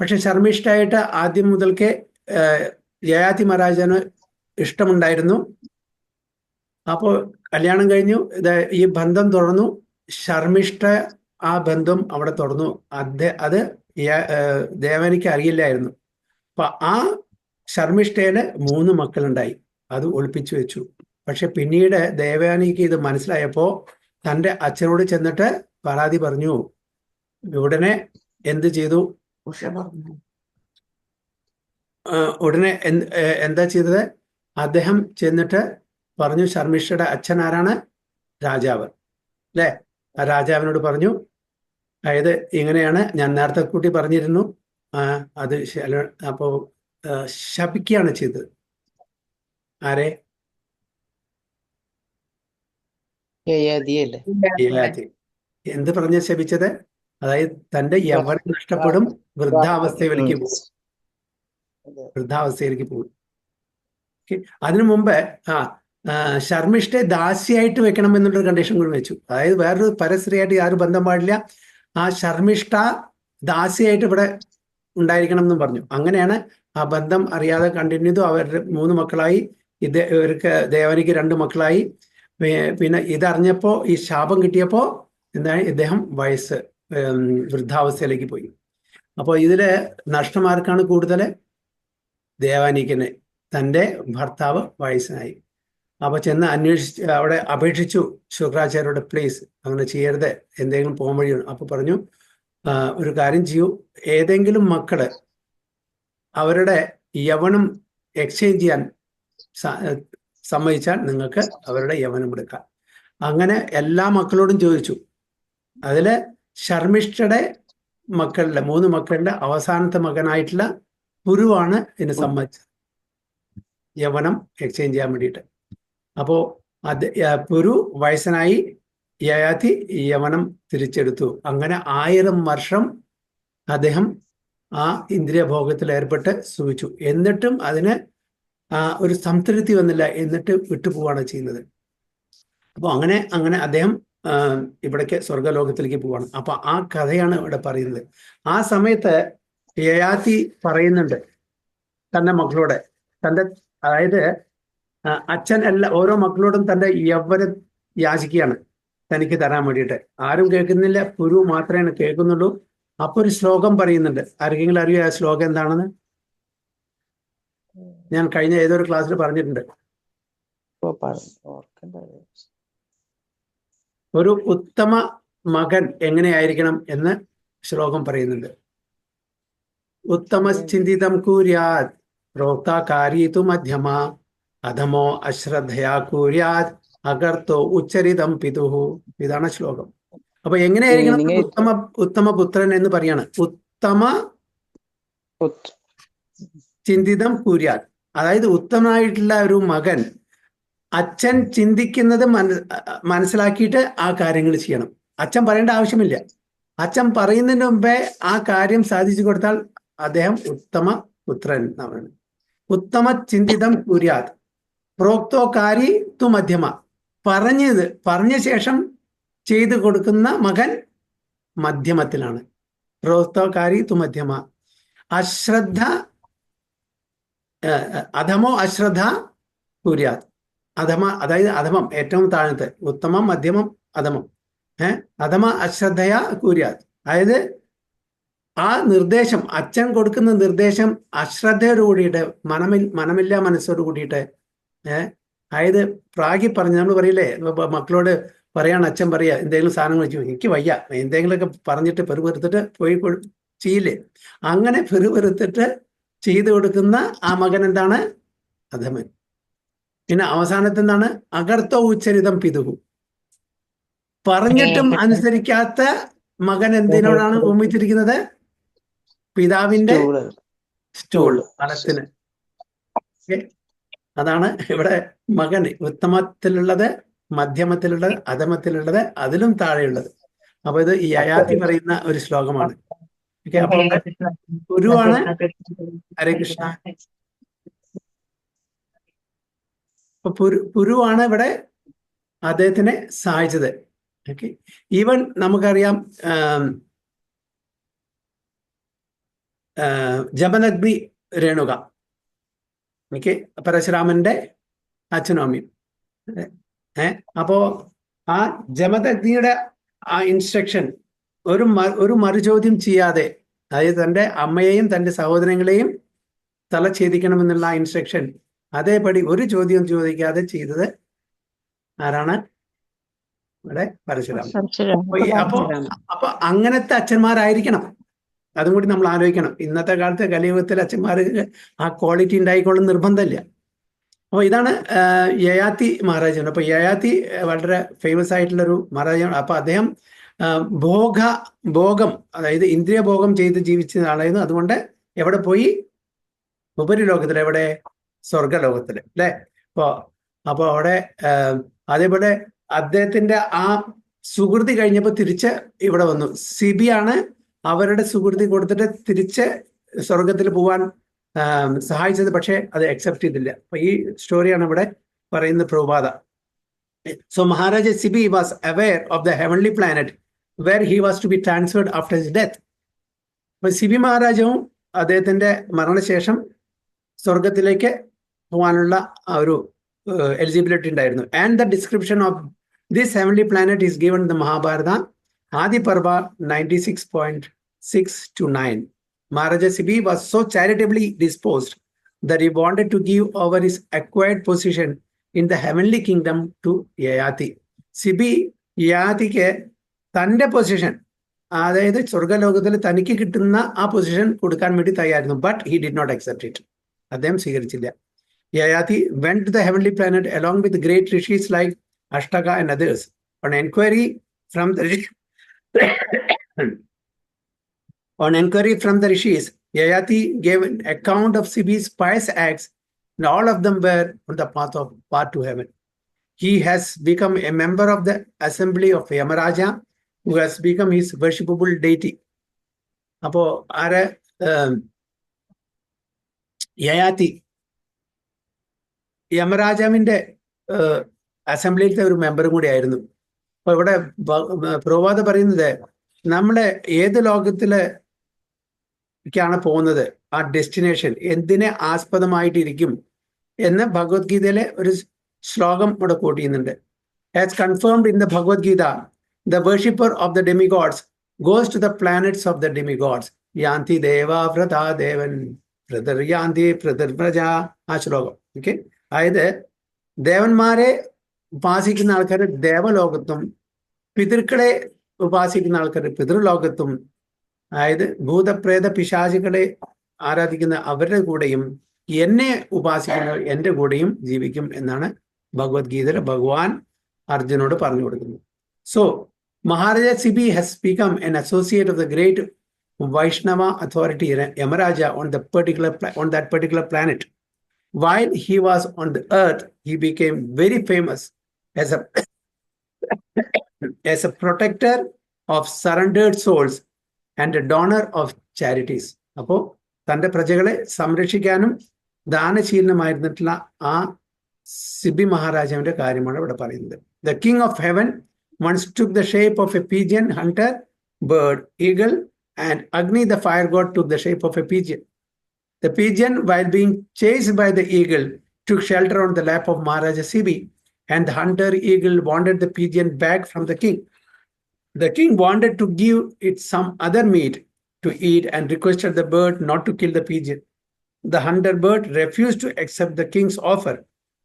പക്ഷെ ശർമ്മിഷ്ഠായിട്ട് ആദ്യം മുതൽക്കേ യയാതി മഹാരാജന് ഇഷ്ടമുണ്ടായിരുന്നു. അപ്പോൾ കല്യാണം കഴിഞ്ഞു, ഈ ബന്ധം തുടർന്നു. ശർമ്മിഷ്ഠ ആ ബന്ധം അവിടെ തുടർന്നു. അത് ദേവനിക്ക് അറിയില്ലായിരുന്നു. അപ്പൊ ആ ശർമ്മിഷ്ഠയില് 3 മക്കളുണ്ടായി. അത് ഒളിപ്പിച്ചു വെച്ചു. പക്ഷെ പിന്നീട് ദേവയാനിക്ക് ഇത് മനസ്സിലായപ്പോ തൻ്റെ അച്ഛനോട് ചെന്നിട്ട് പരാതി പറഞ്ഞു. ഉടനെ എന്ത് ചെയ്തു? ഉടനെ എന്താ ചെയ്തത്? അദ്ദേഹം ചെന്നിട്ട് പറഞ്ഞു, ശർമ്മിഷ്ഠയുടെ അച്ഛൻ ആരാണ്? രാജാവ് അല്ലേ? ആ രാജാവിനോട് പറഞ്ഞു, അതായത് ഇങ്ങനെയാണ്, ഞാൻ നേരത്തെ കൂട്ടി പറഞ്ഞിരുന്നു. അത് അപ്പോ ശപിക്കുകയാണ് ചെയ്തത്. ആരെ? യയാതി. എന്ത് പറഞ്ഞ ശപിച്ചത്? അതായത് തന്റെ യൗവനം നഷ്ടപ്പെടും, വൃദ്ധാവസ്ഥയിലേക്ക് പോകും. അതിനു മുമ്പ് ശർമ്മിഷ്ഠയെ ദാസിയായിട്ട് വെക്കണം എന്നുള്ളൊരു കണ്ടീഷൻ കൂടി വെച്ചു. അതായത് വേറൊരു പരസ്ത്രീയായിട്ട് ആരും ബന്ധം പാടില്ല, ആ ശർമ്മിഷ്ഠ ദാസിയായിട്ട് ഇവിടെ ഉണ്ടായിരിക്കണം എന്നും പറഞ്ഞു. അങ്ങനെയാണ് ആ ബന്ധം അറിയാതെ കണ്ടിന്യൂ ചെയ്തു. അവരുടെ 3 മക്കളായി. ഇവർക്ക് ദേവനിക്ക് 2 മക്കളായി. പിന്നെ ഇതറിഞ്ഞപ്പോ, ഈ ശാപം കിട്ടിയപ്പോ എന്താണ്, ഇദ്ദേഹം വൃദ്ധാവസ്ഥയിലേക്ക് പോയി. അപ്പോൾ ഇതില് നഷ്ടമാർക്കാണ് കൂടുതൽ? ദേവാനിക്കിന്. തൻ്റെ ഭർത്താവ് വയസ്സനായി. അപ്പൊ ചെന്ന് അന്വേഷിച്ച് അവിടെ അപേക്ഷിച്ചു ശുക്രാചാര്യരോട്, പ്ലീസ് അങ്ങനെ ചെയ്യരുത്, എന്തെങ്കിലും പോകാൻ വഴിയാണ്. അപ്പൊ പറഞ്ഞു, ഒരു കാര്യം ചെയ്യൂ, ഏതെങ്കിലും മക്കള് അവരുടെ യവനം എക്സ്ചേഞ്ച് ചെയ്യാൻ സമ്മതിച്ചാൽ നിങ്ങൾക്ക് അവരുടെ യവനം എടുക്കാം. അങ്ങനെ എല്ലാ മക്കളോടും ചോദിച്ചു. അതില് ശർമ്മിഷ്ഠയുടെ മക്കളുടെ 3 മക്കളുടെ അവസാനത്തെ മകനായിട്ടുള്ള പുരുവാണ് ഇതിന് സമ്മതിച്ചത്, യവനം എക്സ്ചേഞ്ച് ചെയ്യാൻ വേണ്ടിയിട്ട്. അപ്പോ പുരു വയസ്സനായി, യയാതി യവനം തിരിച്ചെടുത്തു. അങ്ങനെ 1000 വർഷം അദ്ദേഹം ആ ഇന്ദ്രിയ ഭോഗത്തിൽ ഏർപ്പെട്ട് സുഖിച്ചു. എന്നിട്ടും അതിന് ഒരു സംതൃപ്തി വന്നില്ല, എന്നിട്ട് വിട്ടുപോവാണ് ചെയ്യുന്നത്. അപ്പോൾ അങ്ങനെ അദ്ദേഹം ഇവിടേക്ക് സ്വർഗലോകത്തിലേക്ക് പോവാണ്. അപ്പൊ ആ കഥയാണ് ഇവിടെ പറയുന്നത്. ആ സമയത്ത് യയാതി പറയുന്നുണ്ട് തന്റെ മക്കളോട്, അതായത് അച്ഛൻ ഓരോ മക്കളോടും തന്റെ യൗവനം യാചിക്കുകയാണ് തനിക്ക് തരാൻ വേണ്ടിയിട്ട്. ആരും കേൾക്കുന്നില്ല, പുരു മാത്രമേ കേൾക്കുന്നുള്ളൂ. അപ്പൊ ഒരു ശ്ലോകം പറയുന്നുണ്ട്. ആർക്കെങ്കിലും അറിയോ ആ ശ്ലോകം എന്താണെന്ന്? ഞാൻ കഴിഞ്ഞ ഏതൊരു ക്ലാസ്സിൽ പറഞ്ഞിട്ടുണ്ട്. ഒരു ഉത്തമ മകൻ എങ്ങനെയായിരിക്കണം എന്ന് ശ്ലോകം പറയുന്നുണ്ട്. ഉത്തമശ്ചിന്തിതം കുര്യാത് പ്രോക്താകാരീതു മധ്യമ അധമോ അശ്രദ്ധയാ കുര്യാത് അകർത്തോ ഉച്ചരിതം പിതുഹു. ഇതാണ് ശ്ലോകം. അപ്പൊ എങ്ങനെയായിരിക്കണം ഉത്തമ പുത്രൻ എന്ന് പറയാണ്. ഉത്തമ ചിന്തിതം കുര്യാത്, അതായത് ഉത്തമനായിട്ടുള്ള ഒരു മകൻ അച്ഛൻ ചിന്തിക്കുന്നത് മനസ്സിലാക്കിയിട്ട് ആ കാര്യങ്ങൾ ചെയ്യണം. അച്ഛൻ പറയേണ്ട ആവശ്യമില്ല. അച്ഛൻ പറയുന്നതിന് മുമ്പേ ആ കാര്യം സാധിച്ചു കൊടുത്താൽ അദ്ദേഹം ഉത്തമ പുത്രൻ എന്നാണ്. ഉത്തമ ചിന്തിതം കുര്യാത് പ്രോക്തോകാരി തു മധ്യമ, പറഞ്ഞ ശേഷം ചെയ്തു കൊടുക്കുന്ന മകൻ മധ്യമത്തിലാണ്. പ്രോക്തോകാരി തു മധ്യമ. അധമോ അശ്രദ്ധ കുര്യാത്. അതായത് അധമം ഏറ്റവും താഴത്തെ, ഉത്തമം മധ്യമം അധമം. അധമ അശ്രദ്ധയാ കുര്യാത്, അതായത് ആ നിർദ്ദേശം, അച്ഛൻ കൊടുക്കുന്ന നിർദ്ദേശം അശ്രദ്ധയോട് കൂടിയിട്ട്, മനമില്ല മനസ്സോട് കൂടിയിട്ട്, അതായത് പ്രാഗി പറഞ്ഞ് നമ്മൾ പറയില്ലേ, മക്കളോട് പറയാണ്, അച്ഛൻ പറയാ എന്തെങ്കിലും സാധനങ്ങൾ വെച്ചു, എനിക്ക് വയ്യ, എന്തെങ്കിലുമൊക്കെ പറഞ്ഞിട്ട് പെറുപെറുത്തിട്ട് പോയി ചെയ്യില്ലേ, അങ്ങനെ പെറുപെറുത്തിട്ട് ചെയ്തു കൊടുക്കുന്ന ആ മകൻ എന്താണ്? അധമൻ. പിന്നെ അവസാനത്തെ എന്താണ്? അകർത്തോ ഉച്ചരിതം പിതുഹു, പറഞ്ഞിട്ടും അനുസരിക്കാത്ത മകൻ എന്തിനോടാണ് ഉപമിച്ചിരിക്കുന്നത്? പിതാവിന്റെ സ്റ്റൂൾ, അടത്തിന്. അതാണ് ഇവിടെ മകൻ. ഉത്തമത്തിലുള്ളത്, മധ്യമത്തിലുള്ളത്, അധമത്തിലുള്ളത്, അതിലും താഴെയുള്ളത്. അപ്പൊ ഇത് ഈ യയാതി പറയുന്ന ഒരു ശ്ലോകമാണ്. അപ്പൊ ഗുരുവാണ്. ഹരേ കൃഷ്ണ. അപ്പൊ പുരുവാണ് ഇവിടെ അദ്ദേഹത്തിനെ സഹായിച്ചത്. ഓക്കെ, ഈവൻ നമുക്കറിയാം ജമദഗ്നി രേണുക, ഓക്കെ, പരശുരാമന്റെ അച്ഛനും അമ്മയും. അപ്പോ ആ ജമദഗ്നിയുടെ ആ ഇൻസ്ട്രക്ഷൻ ഒരു മറുചോദ്യം ചെയ്യാതെ, അതായത് തൻ്റെ അമ്മയെയും തൻ്റെ സഹോദരങ്ങളെയും തല ഛേദിക്കണമെന്നുള്ള ആ ഇൻസ്ട്രക്ഷൻ അതേപടി ഒരു ചോദ്യം ചോദിക്കാതെ ചെയ്തത് ആരാണ്? ഇവിടെ പരശുരാമൻ. അപ്പൊ അങ്ങനത്തെ അച്ഛന്മാരായിരിക്കണം. അതും കൂടി നമ്മൾ ആലോചിക്കണം. ഇന്നത്തെ കാലത്ത് കലിയുഗത്തിൽ അച്ഛന്മാർക്ക് ആ ക്വാളിറ്റി ഉണ്ടായിക്കൊള്ളുന്ന നിർബന്ധമില്ല. അപ്പോൾ ഇതാണ് യയാതി മഹാരാജാണ്. അപ്പൊ യയാതി വളരെ ഫേമസ് ആയിട്ടുള്ളൊരു മഹാരാജാണ്. അപ്പൊ അദ്ദേഹം ഭോഗം, അതായത് ഇന്ദ്രിയ ഭോഗം ചെയ്ത് ജീവിച്ച ആളായിരുന്നു. അതുകൊണ്ട് എവിടെ പോയി? ഉപരിലോകത്തിൽ. എവിടെ? സ്വർഗലോകത്തിൽ, അല്ലെ? അപ്പൊ അവിടെ അതേപോലെ അദ്ദേഹത്തിന്റെ ആ സുഹൃതി കഴിഞ്ഞപ്പോൾ തിരിച്ച് ഇവിടെ വന്നു. സിബിയാണ് അവരുടെ സുഹൃതി കൊടുത്തിട്ട് തിരിച്ച് സ്വർഗത്തിൽ പോവാൻ സഹായിച്ചത്. പക്ഷെ അത് അക്സെപ്റ്റ് ചെയ്തില്ല. അപ്പൊ ഈ സ്റ്റോറിയാണ് ഇവിടെ പറയുന്ന പ്രഭാത. So Maharaja Sibi was aware of the heavenly planet where he was to be transferred after his death. അപ്പൊ സിബി മഹാരാജവും അദ്ദേഹത്തിന്റെ മരണശേഷം സ്വർഗത്തിലേക്ക് പോകാനുള്ള ഒരു എലിജിബിലിറ്റി ഉണ്ടായിരുന്നു. And the description of this heavenly planet is given in the Mahabharata Adi Parva 96.6-9. Maharaja Sibi was so charitably disposed that he wanted to give over his acquired position in the heavenly kingdom to Yayati. Sibi യയാതിക്ക് തൻ്റെ position, അതായത് സ്വർഗലോകത്തിൽ തനിക്ക് കിട്ടുന്ന ആ position കൊടുക്കാൻ വേണ്ടി തയ്യാറായിരുന്നു. But he did not accept it. അദ്ദേഹം സ്വീകരിച്ചില്ല. Yayati went to the heavenly planet along with great rishis like Ashtaka and others. On inquiry from the rishis, Yayati gave an account of Sibi's pious acts, and all of them were on the path to heaven. He has become a member of the assembly of Yamaraja, who has become his worshipable deity. Apo ആര് യയാതി യമരാജാവിന്റെ അസംബ്ലിയിലത്തെ ഒരു മെമ്പറും കൂടി ആയിരുന്നു. അപ്പൊ ഇവിടെ പ്രവാദ പറയുന്നത് നമ്മളെ ഏത് ലോകത്തിലേക്കാണ് പോകുന്നത്, ആ ഡെസ്റ്റിനേഷൻ എന്തിനെ ആസ്പദമായിട്ടിരിക്കും എന്ന് ഭഗവത്ഗീതയിലെ ഒരു ശ്ലോകം ഇവിടെ കോട്ട് ചെയ്യുന്നുണ്ട്. As confirmed in the Bhagavadgita, the worshipper of the demigods goes to the planets of the demigods. Yanti Deva Vrata Devan Pradar Yanti Pradar Praja ആ ശ്ലോകം. ഓക്കെ, അതായത് ദേവന്മാരെ ഉപാസിക്കുന്ന ആൾക്കാർ ദേവലോകത്തും പിതൃക്കളെ ഉപാസിക്കുന്ന ആൾക്കാർ പിതൃലോകത്തും, അതായത് ഭൂതപ്രേത പിശാചുകളെ ആരാധിക്കുന്ന അവരുടെ കൂടെയും എന്നെ ഉപാസിക്കുന്ന എൻ്റെ കൂടെയും ജീവിക്കും എന്നാണ് ഭഗവത്ഗീതയിൽ ഭഗവാൻ അർജുനോട് പറഞ്ഞു കൊടുക്കുന്നത്. So Maharaja Sibi has become an associate of the great Vaishnava authority Yamaraja on that particular planet. While he was on the earth, he became very famous as a protector of surrendered souls and a donor of charities. അപ്പോൾ തൻ്റെ പ്രജകളെ സംരക്ഷിക്കാനും ദാനശീലമായിരുന്നിട്ടുള്ള ആ സിബി മഹാരാജാവിന്റെ കാര്യമാണ് ഇവിടെ പറയുന്നത്. The king of heaven once took the shape of a pigeon hunter, bird, eagle, and Agni the fire god took the shape of a pigeon. The pigeon, while being chased by the eagle, took shelter on the lap of Maharaja Sibi, and the hunter eagle wanted the pigeon back from the king. The king wanted to give it some other meat to eat and requested the bird not to kill the pigeon. The hunter bird refused to accept the king's offer,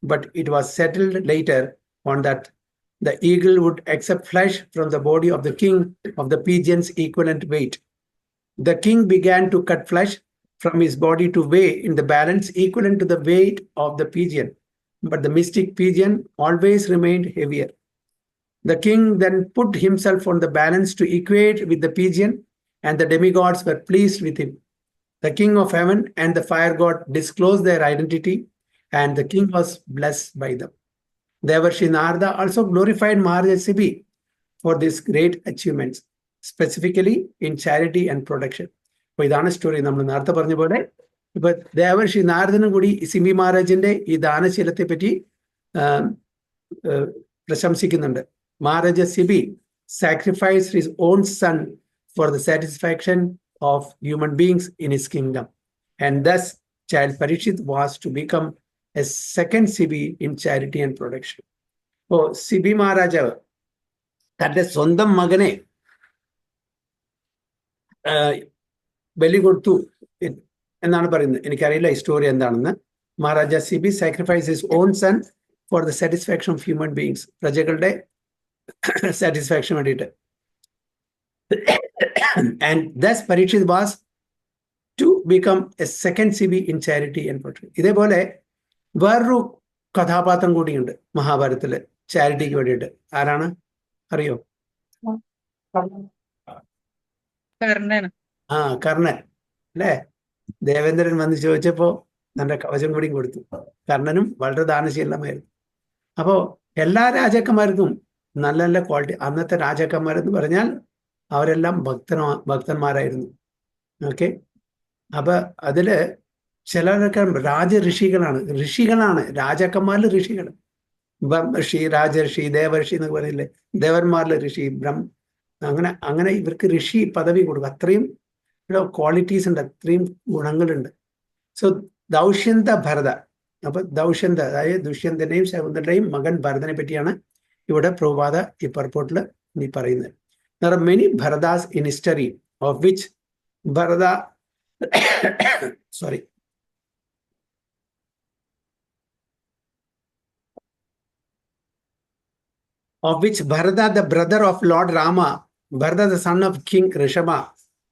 but it was settled later on that the eagle would accept flesh from the body of the king of the pigeon's equivalent weight. The king began to cut flesh from his body to weigh in the balance equivalent to the weight of the pigeon, but the mystic pigeon always remained heavier. The king then put himself on the balance to equate with the pigeon, and the demigods were pleased with him. The king of heaven and the fire god disclosed their identity, and the king was blessed by them. Devarshi Narada also glorified Maharaja Sibi for these great achievements, specifically in charity and protection. അപ്പോൾ ഇതാണ് story. നമ്മൾ നേരത്തെ പറഞ്ഞ പോലെ ഇപ്പൊ ദേവർഷി നാരദനും കൂടി സിബി മഹാരാജിന്റെ ഈ ദാനശീലത്തെ പറ്റി പ്രശംസിക്കുന്നുണ്ട്. Maharaja Sibi sacrificed his own son for the satisfaction of human beings in his kingdom, and thus child Parikshit was to become a second Sibi in charity and protection. അപ്പോൾ സിബി മഹാരാജാവ് തന്റെ സ്വന്തം മകനെ ബലി കൊടുത്തു എന്നാണ് പറയുന്നത്. എനിക്കറിയില്ല ഈ സ്റ്റോറി എന്താണെന്ന്. Maharaja Sibi sacrifice his own son for the satisfaction of human beings, പ്രജകളുടെ സാറ്റിസ്ഫാക്ഷൻ വേണ്ടിയിട്ട്. And thus Parikshit was to become a second Sibi in charity and protection. ഇതേപോലെ വേറൊരു കഥാപാത്രം കൂടിയുണ്ട് മഹാഭാരതത്തില് ചാരിറ്റിക്ക് വേണ്ടിയിട്ട്. ആരാണ് അറിയോ? കർണൻ അല്ലേ? ദേവേന്ദ്രൻ വന്ന് ചോദിച്ചപ്പോ തന്റെ കവചം കൂടിയും കൊടുത്തു. കർണനും വളരെ ദാനശീലമായിരുന്നു. അപ്പോ എല്ലാ രാജാക്കന്മാർക്കും നല്ല നല്ല ക്വാളിറ്റി. അന്നത്തെ രാജാക്കന്മാരെന്ന് പറഞ്ഞാൽ അവരെല്ലാം ഭക്തന്മാരായിരുന്നു. ഓക്കെ, അപ്പൊ അതില് ചിലരൊക്കെ ഋഷികളാണ്. രാജാക്കന്മാരിൽ ഋഷികൾ, ഋഷി, രാജർഷി, ദേവർഷി എന്നൊക്കെ പറയില്ലേ, ദേവന്മാരിലെ ഋഷി, അങ്ങനെ ഇവർക്ക് ഋഷി പദവി കൊടുക്കും. അത്രയും ക്വാളിറ്റീസ് ഉണ്ട്, അത്രയും ഗുണങ്ങളുണ്ട്. സോ ദൗഷ്യന്ത ഭരത, അപ്പൊ ദൗഷ്യന്ത അതായത് ദുഷ്യന്തന്റെയും ശകുന്തളയുടെയും മകൻ ഭരതനെ പറ്റിയാണ് ഇവിടെ പ്രഭാത ഈ പർപ്പോട്ടിൽ നീ പറയുന്നത്. There are many Bharadas in history, of which Bharata the brother of Lord Rama, Bharata the son of King Rishabha,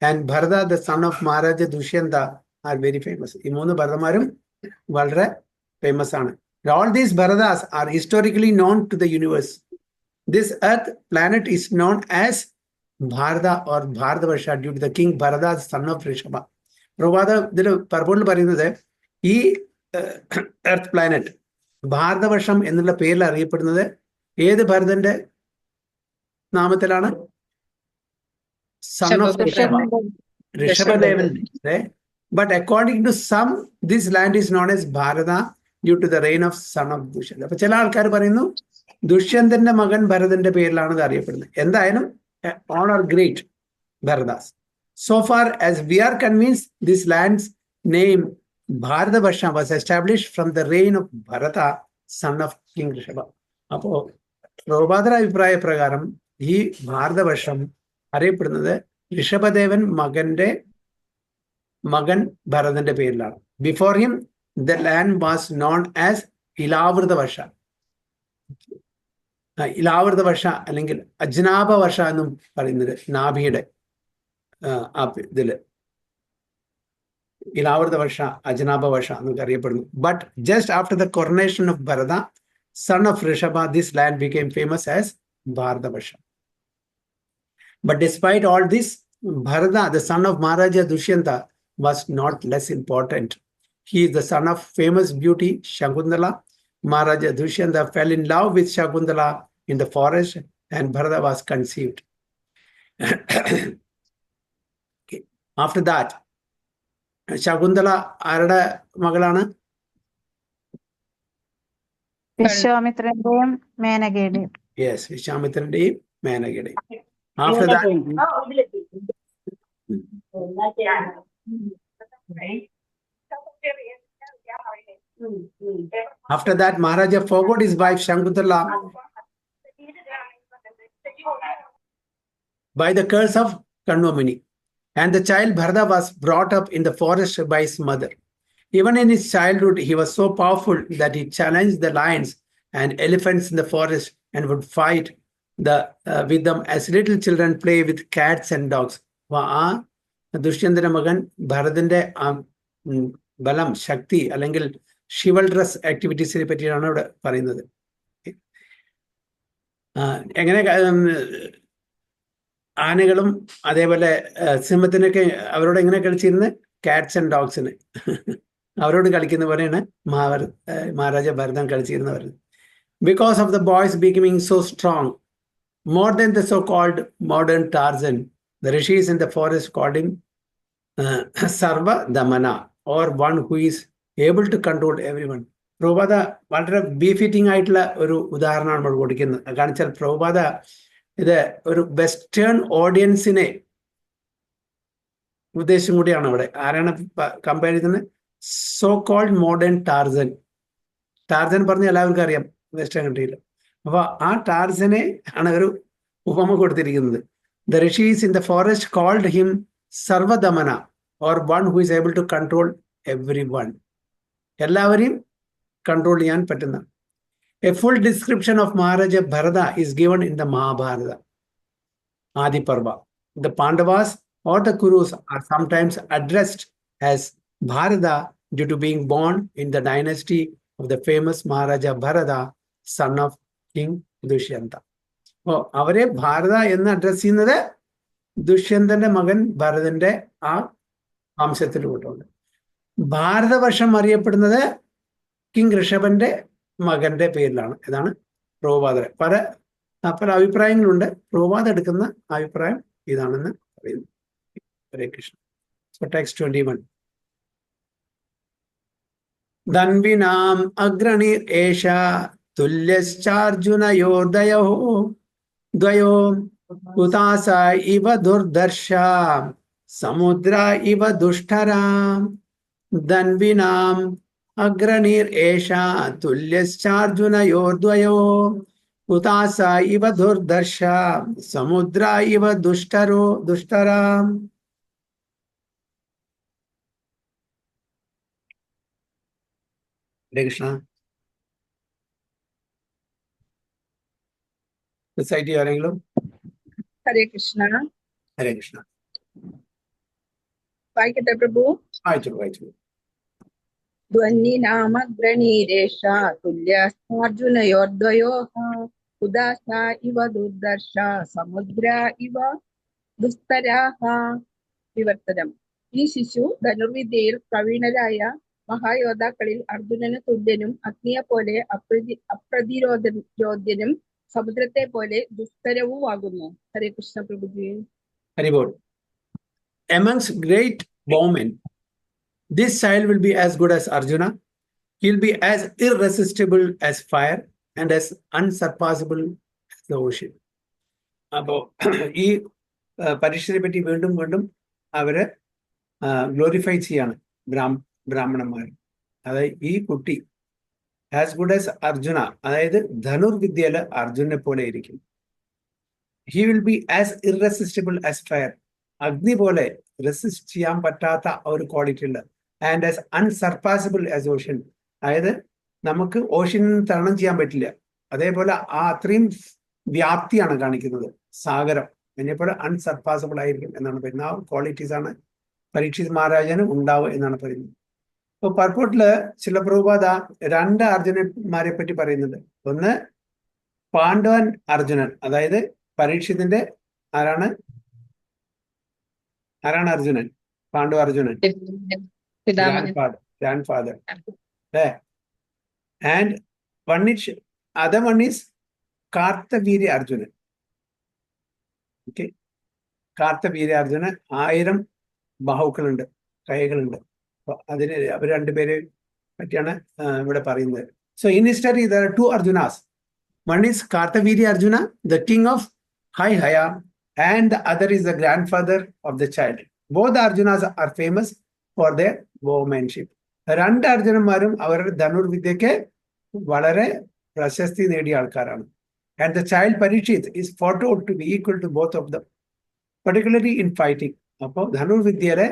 and Bharata the son of Maharaja Dushyanta are very famous. ഈ മൂന്ന് ഭരതന്മാരും വളരെ ഫേമസ് ആണ്. All these Bharatas are historically known to the universe. This earth planet is known as Bharata or Bharatavarsha due to the king Bharata, son of Rishabha. പ്രഭാത ഇതിൽ പലപ്പോഴും പറയുന്നത് ഈ earth planet ഭാരതവർഷം എന്നുള്ള പേരിൽ അറിയപ്പെടുന്നത് ഏത് ഭരതന്റെ നാമത്തിലാണ്? Son of Rishabha. Rishabhadevan. But according to some, this land is known as Bharata due to the reign of son of Dushyanta. അപ്പൊ ചില ആൾക്കാർ പറയുന്നു ദുഷ്യന്തന്റെ മകൻ ഭരതന്റെ പേരിലാണ് ഇത് അറിയപ്പെടുന്നത്. എന്തായാലും honour great Bharatas. So far as we are convinced, this land's name Bharatavarsha was established from the reign of Bharata, son of King Rishabha. അപ്പോ പ്രഭുപാദര അഭിപ്രായ പ്രകാരം ഈ ഭാരതവർഷം അറിയപ്പെടുന്നത് ഋഷഭദേവൻ മകൻ ഭരതന്റെ പേരിലാണ്. Before him the land was known as Ilavrita varsha. Ilavrita varsha അല്ലെങ്കിൽ അജ്നാഭ വർഷ എന്നും പറയുന്നത് നാഭിയുടെ ഇതില് ഇലാവൃത വർഷ അജ്നാഭ വർഷ എന്നൊക്കെ അറിയപ്പെടുന്നു. But just after the coronation of Bharata, son of Rishabha, this land became famous as Bharatavarsha. But despite all this, Bharata, the son of Maharaja Dushyanta, was not less important. He is the son of famous beauty Shakuntala. Maharaja Dushyanta fell in love with Shakuntala in the forest and Bharata was conceived. Okay. After that, Shakuntala ആരുടെ മകളാണ്? വിശ്വാമിത്രന്റെയും മേനകയുടെയും. Yes, വിശ്വാമിത്രന്റെയും മേനകയുടെയും. After that, Maharaja forgot his wife Shakuntala by the curse of Kanvamuni, and the child Bharata was brought up in the forest by his mother. Even in his childhood, he was so powerful that he challenged the lions and elephants in the forest and would fight with them as little children play with cats and dogs. ദുഷ്യന്തന്റെ മകൻ ഭരതന്റെ ബലം, ശക്തി അല്ലെങ്കിൽ ഷിവൽഡ്രസ് ആക്ടിവിറ്റീസിനെ പറ്റിയാണ് ഇവിടെ പറയുന്നത്. എങ്ങനെ ആനകളും അതേപോലെ സിംഹത്തിനൊക്കെ അവരോട് എങ്ങനെ കളിച്ചിരുന്നത്? കാറ്റ്സ് ആൻഡ് ഡോഗ്സിന് അവരോട് കളിക്കുന്ന പോലെയാണ് Maharaja Bharathan കളിച്ചിരുന്നവർ. Because of the boys becoming so strong, more than the so-called modern Tarzan, the rishis in the forest called him Sarva Damana, or one who is able to control everyone. Prabhupada വളരെ ബീഫിറ്റിംഗ് ആയിട്ടുള്ള ഒരു ഉദാഹരണമാണ് നമ്മൾ കൊടുക്കുന്നത്. കാരണം വെച്ചാൽ പ്രഭുപാദ ഇത് ഒരു വെസ്റ്റേൺ ഓഡിയൻസിനെ ഉദ്ദേശം കൂടിയാണ് ഇവിടെ. ആരാണ് കമ്പയർ ചെയ്യുന്നത്? So called modern Tarzan. Tarzan പറഞ്ഞ എല്ലാവർക്കും അറിയാം വെസ്റ്റേൺ കൺട്രിയിൽ. അപ്പൊ ആ ടാർസനെ ആണ് ഒരു ഉപമ കൊടുത്തിരിക്കുന്നത്. The rishis in the forest called him Sarvadamana, or one who is able to control every one. എല്ലാവരെയും കൺട്രോൾ ചെയ്യാൻ പറ്റുന്ന. A full description of Maharaja Bharata is given in the Mahabharata Adi Parva. The Pandavas or the Kurus are sometimes addressed as Bharata due to being born in the dynasty of the famous Maharaja Bharata, son of King Dushyanta. അപ്പോൾ അവരെ ഭാരത എന്ന് address ചെയ്യുന്നത് ദുഷ്യന്തന്റെ മകൻ ഭരതന്റെ ആ വംശത്തിലൂട്ടുണ്ട്. ഭാരതവർഷം അറിയപ്പെടുന്നത് king ഋഷഭന്റെ മകന്റെ പേരിലാണ്. ഇതാണ് പ്രഭുപാദ. പല അഭിപ്രായങ്ങളുണ്ട്. പ്രഭുപാദ എടുക്കുന്ന അഭിപ്രായം ഇതാണെന്ന് പറയുന്നു. Hare Krishna. So text 21. Danvinam agranir esha tulyascharjuna yordayoh dvayo utasa iva durdarsha samudra iva dushtara. Danvinam agranir esha tulyascharjuna yordvayo utasa iva durdarsha samudra iva dushtara. Hare Krishna. Recite ആരെങ്കിലും? ഹരേ കൃഷ്ണ. ഹരേ കൃഷ്ണ. വായിക്കട്ടെ പ്രഭു? വായിച്ചു. ധ്വനി നാമഗ്രണീരേഷ തുല്യാർജുനയോർദ്വയോഃ ഉദാസ ഇവ ദുർദർശ സമുദ്ര ഇവ ദുസ്തരാഹ. വിവർത്തനം. ഈ ശിശു ധനുർവിദ്യയിൽ പ്രവീണരായ മഹായോദ്ധാക്കളിൽ അർജുനന് തുല്യനും അഗ്നിയെ പോലെ അപ്രതിരോധ്യനും സമുദ്രത്തെ പോലെ ദുസ്തരവുമാകുന്നു. ഹരേ Krishna പ്രഭുജി. Haribol. Amongst great bowmen, this child will be as good as Arjuna. He'll be as irresistible as fire and as unsurpassable as the ocean. അപ്പോൾ ഈ പരീക്ഷയെ പറ്റി വീണ്ടും വീണ്ടും അവരെ ഗ്ലോറിഫൈ ചെയ്യാണ് ബ്രാഹ്മണന്മാർ. അതായത് ഈ കുട്ടി ആസ് ഗുഡ് ആസ് അർജുന, അതായത് ധനുർവിദ്യയില് അർജുനെ പോലെ ഇരിക്കും. He will be as irresistible as fire, അഗ്നി പോലെ റെസിസ്റ്റ് ചെയ്യാൻ പറ്റാത്ത ഒരു ക്വാളിറ്റി ഉണ്ട്. ആൻഡ് ആസ് അൺസർപ്പാസിബിൾ ആസ് ഓഷ്യൻ, അതായത് നമുക്ക് ഓഷ്യനിൽ തരണം ചെയ്യാൻ പറ്റില്ല. അതേപോലെ ആ അത്രയും വ്യാപ്തിയാണ് കാണിക്കുന്നത് സാഗരം. അതിനെപ്പോലെ അൺസർപ്പാസിബിൾ ആയിരിക്കും എന്നാണ് പറയുന്നത്. ആ ക്വാളിറ്റീസ് ആണ് പരീക്ഷിത് മഹാരാജനും ഉണ്ടാവുക എന്നാണ് പറയുന്നത്. അപ്പൊ പർപ്പോട്ടില് ചില പ്രഭുപാദ രണ്ട് അർജുനന്മാരെ പറ്റി പറയുന്നുണ്ട്. ഒന്ന് പാണ്ഡവൻ അർജുനൻ, അതായത് പരീക്ഷിത്തിന്റെ ആരാണ് Arjunan? Pandava Arjunan, grand father. And other one is Kartavirya Arjunan. Okay, Kartavirya Arjunan 1000 ബാഹുക്കളുണ്ട്, കൈകളുണ്ട്. അപ്പൊ അതിന് അവർ രണ്ടുപേരെ പറ്റിയാണ് ഇവിടെ പറയുന്നത്. So in history there are two Arjunas. One is Kartavirya Arjuna, the king of Haihaya, and the other is the grandfather of the child. Both the Arjunas are famous for their bowmanship. രണ്ട് അർജുനന്മാരും അവരുടെ ധനുർവിദ്യക്ക് വളരെ പ്രശസ്തി നേടിയ ആൾക്കാരാണ്. And the child Parikshit is thought out to be equal to both of them, particularly in fighting. അപ്പോൾ ധനുർവിദ്യയിലെ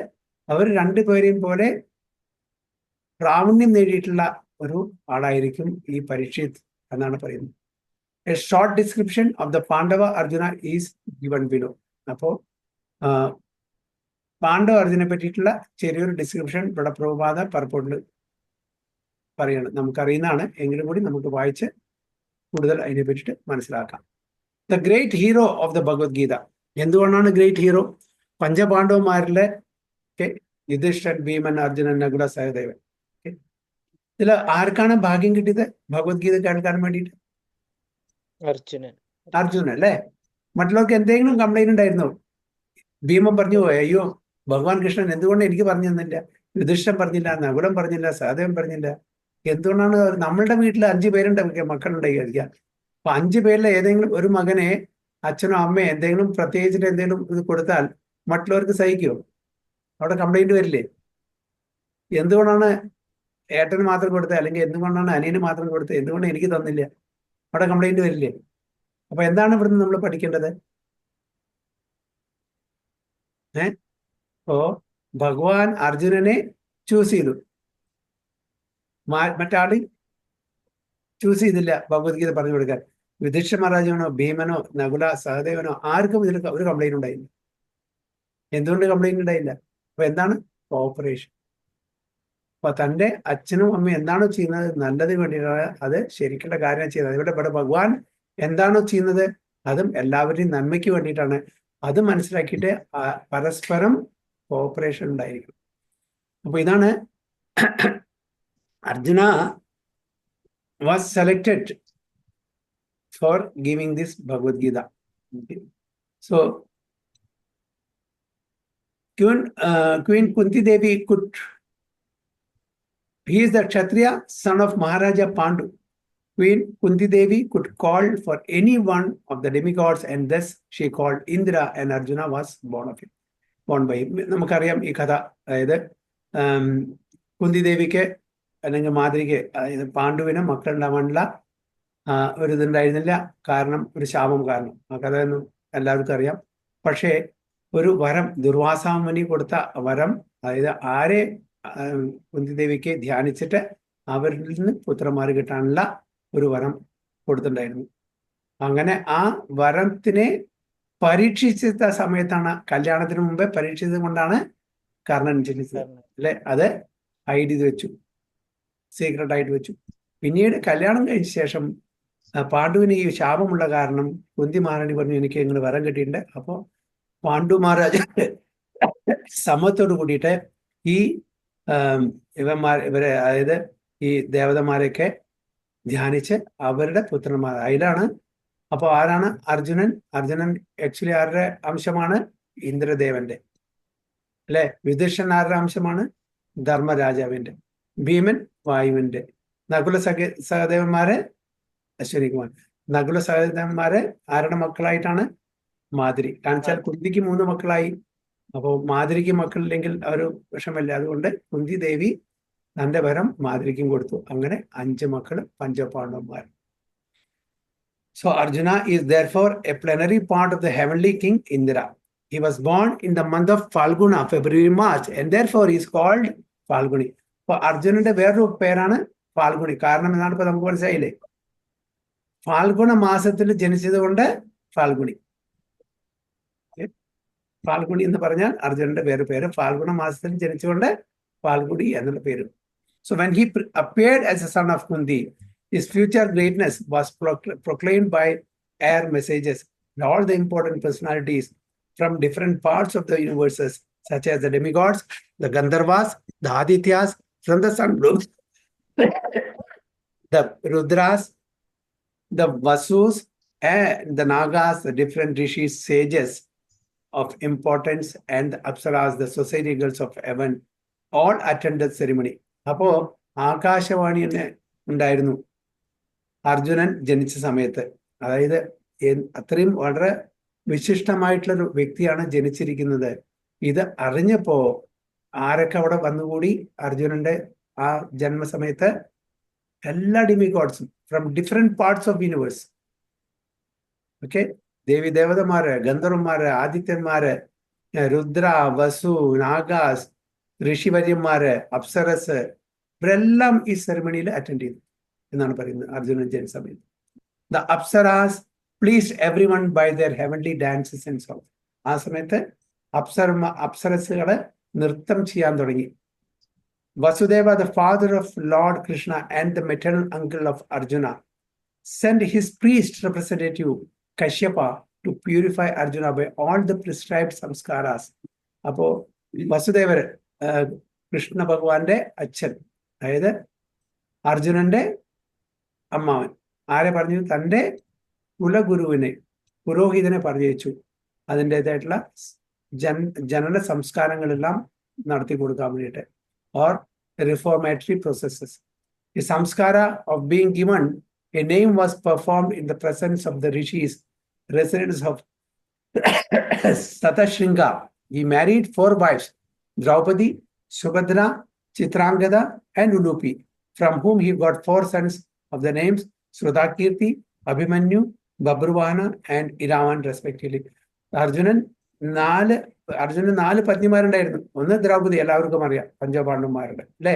അവർ രണ്ടുപേരെയും പോലെ പ്രാവീണ്യം നേടിയിട്ടുള്ള ഒരു ആളായിരിക്കും ഈ പരീക്ഷിത് എന്നാണ് പറയുന്നത്. A short description of the Pandava Arjuna is given below. അപ്പോൾ പാണ്ഡവ അർജുനെ പറ്റിയിട്ടുള്ള ചെറിയൊരു ഡിസ്ക്രിപ്ഷൻ ഇവിടെ പ്രഭുപാദ പർപ്പോട്ടിൽ പറയണം. നമുക്കറിയുന്നതാണ്, എങ്കിലും കൂടി നമുക്ക് വായിച്ച് കൂടുതൽ അതിനെ പറ്റിയിട്ട് മനസ്സിലാക്കാം. The great hero of the Bhagavad Gita. എന്തുകൊണ്ടാണ് ഗ്രേറ്റ് ഹീറോ? പഞ്ചപാണ്ഡവന്മാരിലെ യുധിഷ്ഠിരൻ, ഭീമൻ, അർജുനൻ, നകുല, സഹദേവൻ. ഇതിൽ ആർക്കാണ് ഭാഗ്യം കിട്ടിയത് ഭഗവത്ഗീത കേൾക്കാൻ വേണ്ടിയിട്ട്? അർജുനൻ അല്ലേ? മറ്റുള്ളവർക്ക് എന്തെങ്കിലും കംപ്ലൈന്റ് ഉണ്ടായിരുന്നോ? ഭീമൻ പറഞ്ഞു, അയ്യോ ഭഗവാൻ കൃഷ്ണൻ എന്തുകൊണ്ട് എനിക്ക് പറഞ്ഞു തന്നില്ല, യുധിഷ്ഠിരൻ പറഞ്ഞില്ല, നകുലൻ പറഞ്ഞില്ല, സഹദേവൻ പറഞ്ഞില്ല. എന്തുകൊണ്ടാണ്? നമ്മളുടെ വീട്ടിൽ 5 പേരുണ്ട്, മക്കളുണ്ടായി കഴിക്കുക. അപ്പൊ 5 പേരിലെ ഏതെങ്കിലും ഒരു മകനെ അച്ഛനോ അമ്മയോ എന്തെങ്കിലും പ്രത്യേകിച്ചിട്ട് എന്തെങ്കിലും ഇത് കൊടുത്താൽ മറ്റുള്ളവർക്ക് സഹിക്കുമോ? അവിടെ കംപ്ലൈന്റ് വരില്ലേ? എന്തുകൊണ്ടാണ് ഏട്ടന് മാത്രം കൊടുത്തത്, അല്ലെങ്കിൽ എന്തുകൊണ്ടാണ് അനിയന് മാത്രം കൊടുത്തത്, എന്തുകൊണ്ട് എനിക്ക് തന്നില്ല? അവിടെ കംപ്ലൈന്റ് വരില്ലേ? അപ്പൊ എന്താണ് ഇവിടുന്ന് നമ്മൾ പഠിക്കേണ്ടത്? അപ്പോ ഭഗവാൻ അർജുനനെ ചൂസ് ചെയ്തു, മറ്റാളി ചൂസ് ചെയ്തില്ല ഭഗവത്ഗീത പറഞ്ഞു കൊടുക്കാൻ. യുധിഷ്ഠിര മഹാരാജാനോ ഭീമനോ നകുല സഹദേവനോ ആർക്കും ഇതിൽ ഒരു കംപ്ലൈന്റ് ഉണ്ടായില്ല. എന്തുകൊണ്ട് കംപ്ലൈന്റ് ഉണ്ടായില്ല? അപ്പൊ എന്താണ്? കോപ്പറേഷൻ. അപ്പൊ തൻ്റെ അച്ഛനും അമ്മയും എന്താണോ ചെയ്യുന്നത് നല്ലതിന് വേണ്ടിയിട്ടാണ്, അത് ശരിക്കുള്ള കാര്യം ചെയ്യുന്നത്. ഇവിടെ ഭഗവാൻ എന്താണോ ചെയ്യുന്നത് അതും എല്ലാവരുടെയും നന്മയ്ക്ക് വേണ്ടിയിട്ടാണ്. അത് മനസ്സിലാക്കിയിട്ട് പരസ്പരം കോപ്പറേഷൻ ഉണ്ടായിരിക്കും. അപ്പൊ ഇതാണ് Arjuna was selected for giving this Bhagavad Gita. So Queen Kunti Devi he is the Kshatriya son of Maharaja Pandu. Queen Kunti Devi could call for any one of the demigods, and thus she called Indra, and Arjuna was born by him. നമുക്കറിയാം ഈ കഥ. അതായത് കുന്തി ദേവിക്ക് അല്ലെങ്കിൽ മാതൃകയ്ക്ക്, അതായത് പാണ്ഡുവിന് മക്കളുണ്ടാവാനുള്ള ഒരു ഇതുണ്ടായിരുന്നില്ല. കാരണം ഒരു ശാപം കാരണം. ആ കഥയൊന്നും എല്ലാവർക്കും അറിയാം. പക്ഷേ ഒരു വരം, ദുർവാസാമുനി കൊടുത്ത വരം, അതായത് ആരെ കുന്തിദേവിക്ക് ധ്യാനിച്ചിട്ട് അവരിൽ നിന്ന് പുത്രന്മാർ കിട്ടാനുള്ള ഒരു വരം കൊടുത്തിട്ടുണ്ടായിരുന്നു. അങ്ങനെ ആ വരത്തിനെ പരീക്ഷിച്ച സമയത്താണ്, കല്യാണത്തിന് മുമ്പേ പരീക്ഷിച്ചത് കൊണ്ടാണ് കർണൻ ജനിച്ചത് അല്ലെ. അത് ഹൈഡ് ചെയ്ത് വെച്ചു, സീക്രട്ട് ആയിട്ട് വെച്ചു. പിന്നീട് കല്യാണം കഴിഞ്ഞ ശേഷം പാണ്ഡുവിന് ഈ ശാപമുള്ള കാരണം കുന്തി മഹാറാണി പറഞ്ഞു എനിക്ക് ഇങ്ങനെ വരം കിട്ടിയിട്ടുണ്ട്. അപ്പോൾ പാണ്ഡു മഹാരാജ സമത്തോട് കൂടിയിട്ട് ഈ ഇവരെ അതായത് ഈ ദേവതമാരെയൊക്കെ ധ്യാനിച്ച് അവരുടെ പുത്രന്മാർ അതിലാണ്. അപ്പോൾ ആരാണ് അർജുനൻ? അർജുനൻ ആക്ച്വലി ആരുടെ അംശമാണ്? ഇന്ദ്രദേവന്റെ. അല്ലെ? വിദുഷൻ ആരുടെ അംശമാണ്? ധർമ്മരാജാവിന്റെ. ഭീമൻ വായുവിന്റെ. നകുല സഹദേവന്മാരെ അശ്വനി കുമാർ. നകുല സഹദേവന്മാരെ ആരുടെ മക്കളായിട്ടാണ്? മാതിരി. കാരണം വെച്ചാൽ കുന്തിക്ക് 3 മക്കളായി. അപ്പോൾ മാതിരിക്ക് മക്കളില്ലെങ്കിൽ ഒരു വിഷമല്ല. അതുകൊണ്ട് കുന്തി ദേവി തന്റെ വരം മാതിരിക്കും കൊടുത്തു. അങ്ങനെ 5 മക്കള് പഞ്ചപാണ്ഡവന്മാർ. So Arjuna is therefore a plenary part of the heavenly king Indra. He was born in the month of Falguna, February, March, and therefore he is called Falguni. അപ്പോൾ അർജുനന്റെ വേറൊരു പേരാണ് ഫാൽഗുണി. കാരണം എന്നാണ് ഇപ്പൊ നമുക്ക് മനസ്സിലായില്ലേ? ഫാൽഗുണ മാസത്തിൽ ജനിച്ചത് കൊണ്ട് ഫാൽഗുണി. ഫാൽഗുണി എന്ന് പറഞ്ഞാൽ അർജുനന്റെ വേറെ പേര്. ഫാൽഗുണ മാസത്തിൽ ജനിച്ചുകൊണ്ട് ഫാൽഗുണി എന്നുള്ള പേര്. So when he appeared as a son of Kundi, his future greatness was proclaimed by air messages. And all the important personalities from different parts of the universes, such as the demigods, the Gandharvas, the Adityas, from the sun blooms, the Rudras, the Vasus, and the Nagas, the different rishis, sages of importance, and the Apsaras, the society girls of heaven, all attended ceremony. അപ്പോ ആകാശവാണി തന്നെ ഉണ്ടായിരുന്നു അർജുനൻ ജനിച്ച സമയത്ത്. അതായത് അത്രയും വളരെ വിശിഷ്ടമായിട്ടുള്ളൊരു വ്യക്തിയാണ് ജനിച്ചിരിക്കുന്നത്. ഇത് അറിഞ്ഞപ്പോ ആരൊക്കെ അവിടെ വന്നുകൂടി അർജുനന്റെ ആ ജന്മസമയത്ത്? എല്ലാ ഡിമിഗോഡ്സും from different parts of universe. Okay, ദേവി ദേവതമാര്, ഗന്ധർവന്മാര്, ആദിത്യന്മാര്, രുദ്ര, വസു, നാഗാസ്, ഋഷിവര്യന്മാര്, അപ്സരസ്, ഇവരെല്ലാം ഈ സെറമണിയിൽ അറ്റൻഡ് ചെയ്തു എന്നാണ് പറയുന്നത് അർജുനൻ ജനിച്ച സമയത്ത്. The Apsaras pleased every one by their heavenly dances and songs. ആ സമയത്ത് അപ്സരസുകള് നൃത്തം ചെയ്യാൻ തുടങ്ങി. വസുദേവ, the father of Lord Krishna and the maternal uncle of Arjuna, sent his priest representative Kashyapa to purify Arjuna by all the prescribed samskaras. അപ്പോ വസുദേവര് കൃഷ്ണ ഭഗവാന്റെ അച്ഛൻ, അതായത് അർജുനന്റെ അമ്മാവൻ, ആരെ പറഞ്ഞു? തൻ്റെ കുലഗുരുവിനെ, പുരോഹിതനെ പറഞ്ഞയച്ചു അതിൻ്റെതായിട്ടുള്ള ജനന സംസ്കാരങ്ങളെല്ലാം നടത്തി കൊടുക്കാൻ വേണ്ടിയിട്ട്. Or reformatory processes. The samskara of being given a name was performed in the presence of the rishis, residents of Satashringa. He married 4 wives: Draupadi, Subhadra, Chitrangada, and Ulupi, from whom he got 4 sons of the names Srutakirti, Abhimanyu, Babruvana, and Iravan respectively. Arjunan 4 പത്നിമാരുണ്ടായിരുന്നു. ഒന്ന് ദ്രൗപദി, എല്ലാവർക്കും അറിയാം, പഞ്ചപാണ്ഡവന്മാരുടെ അല്ലെ.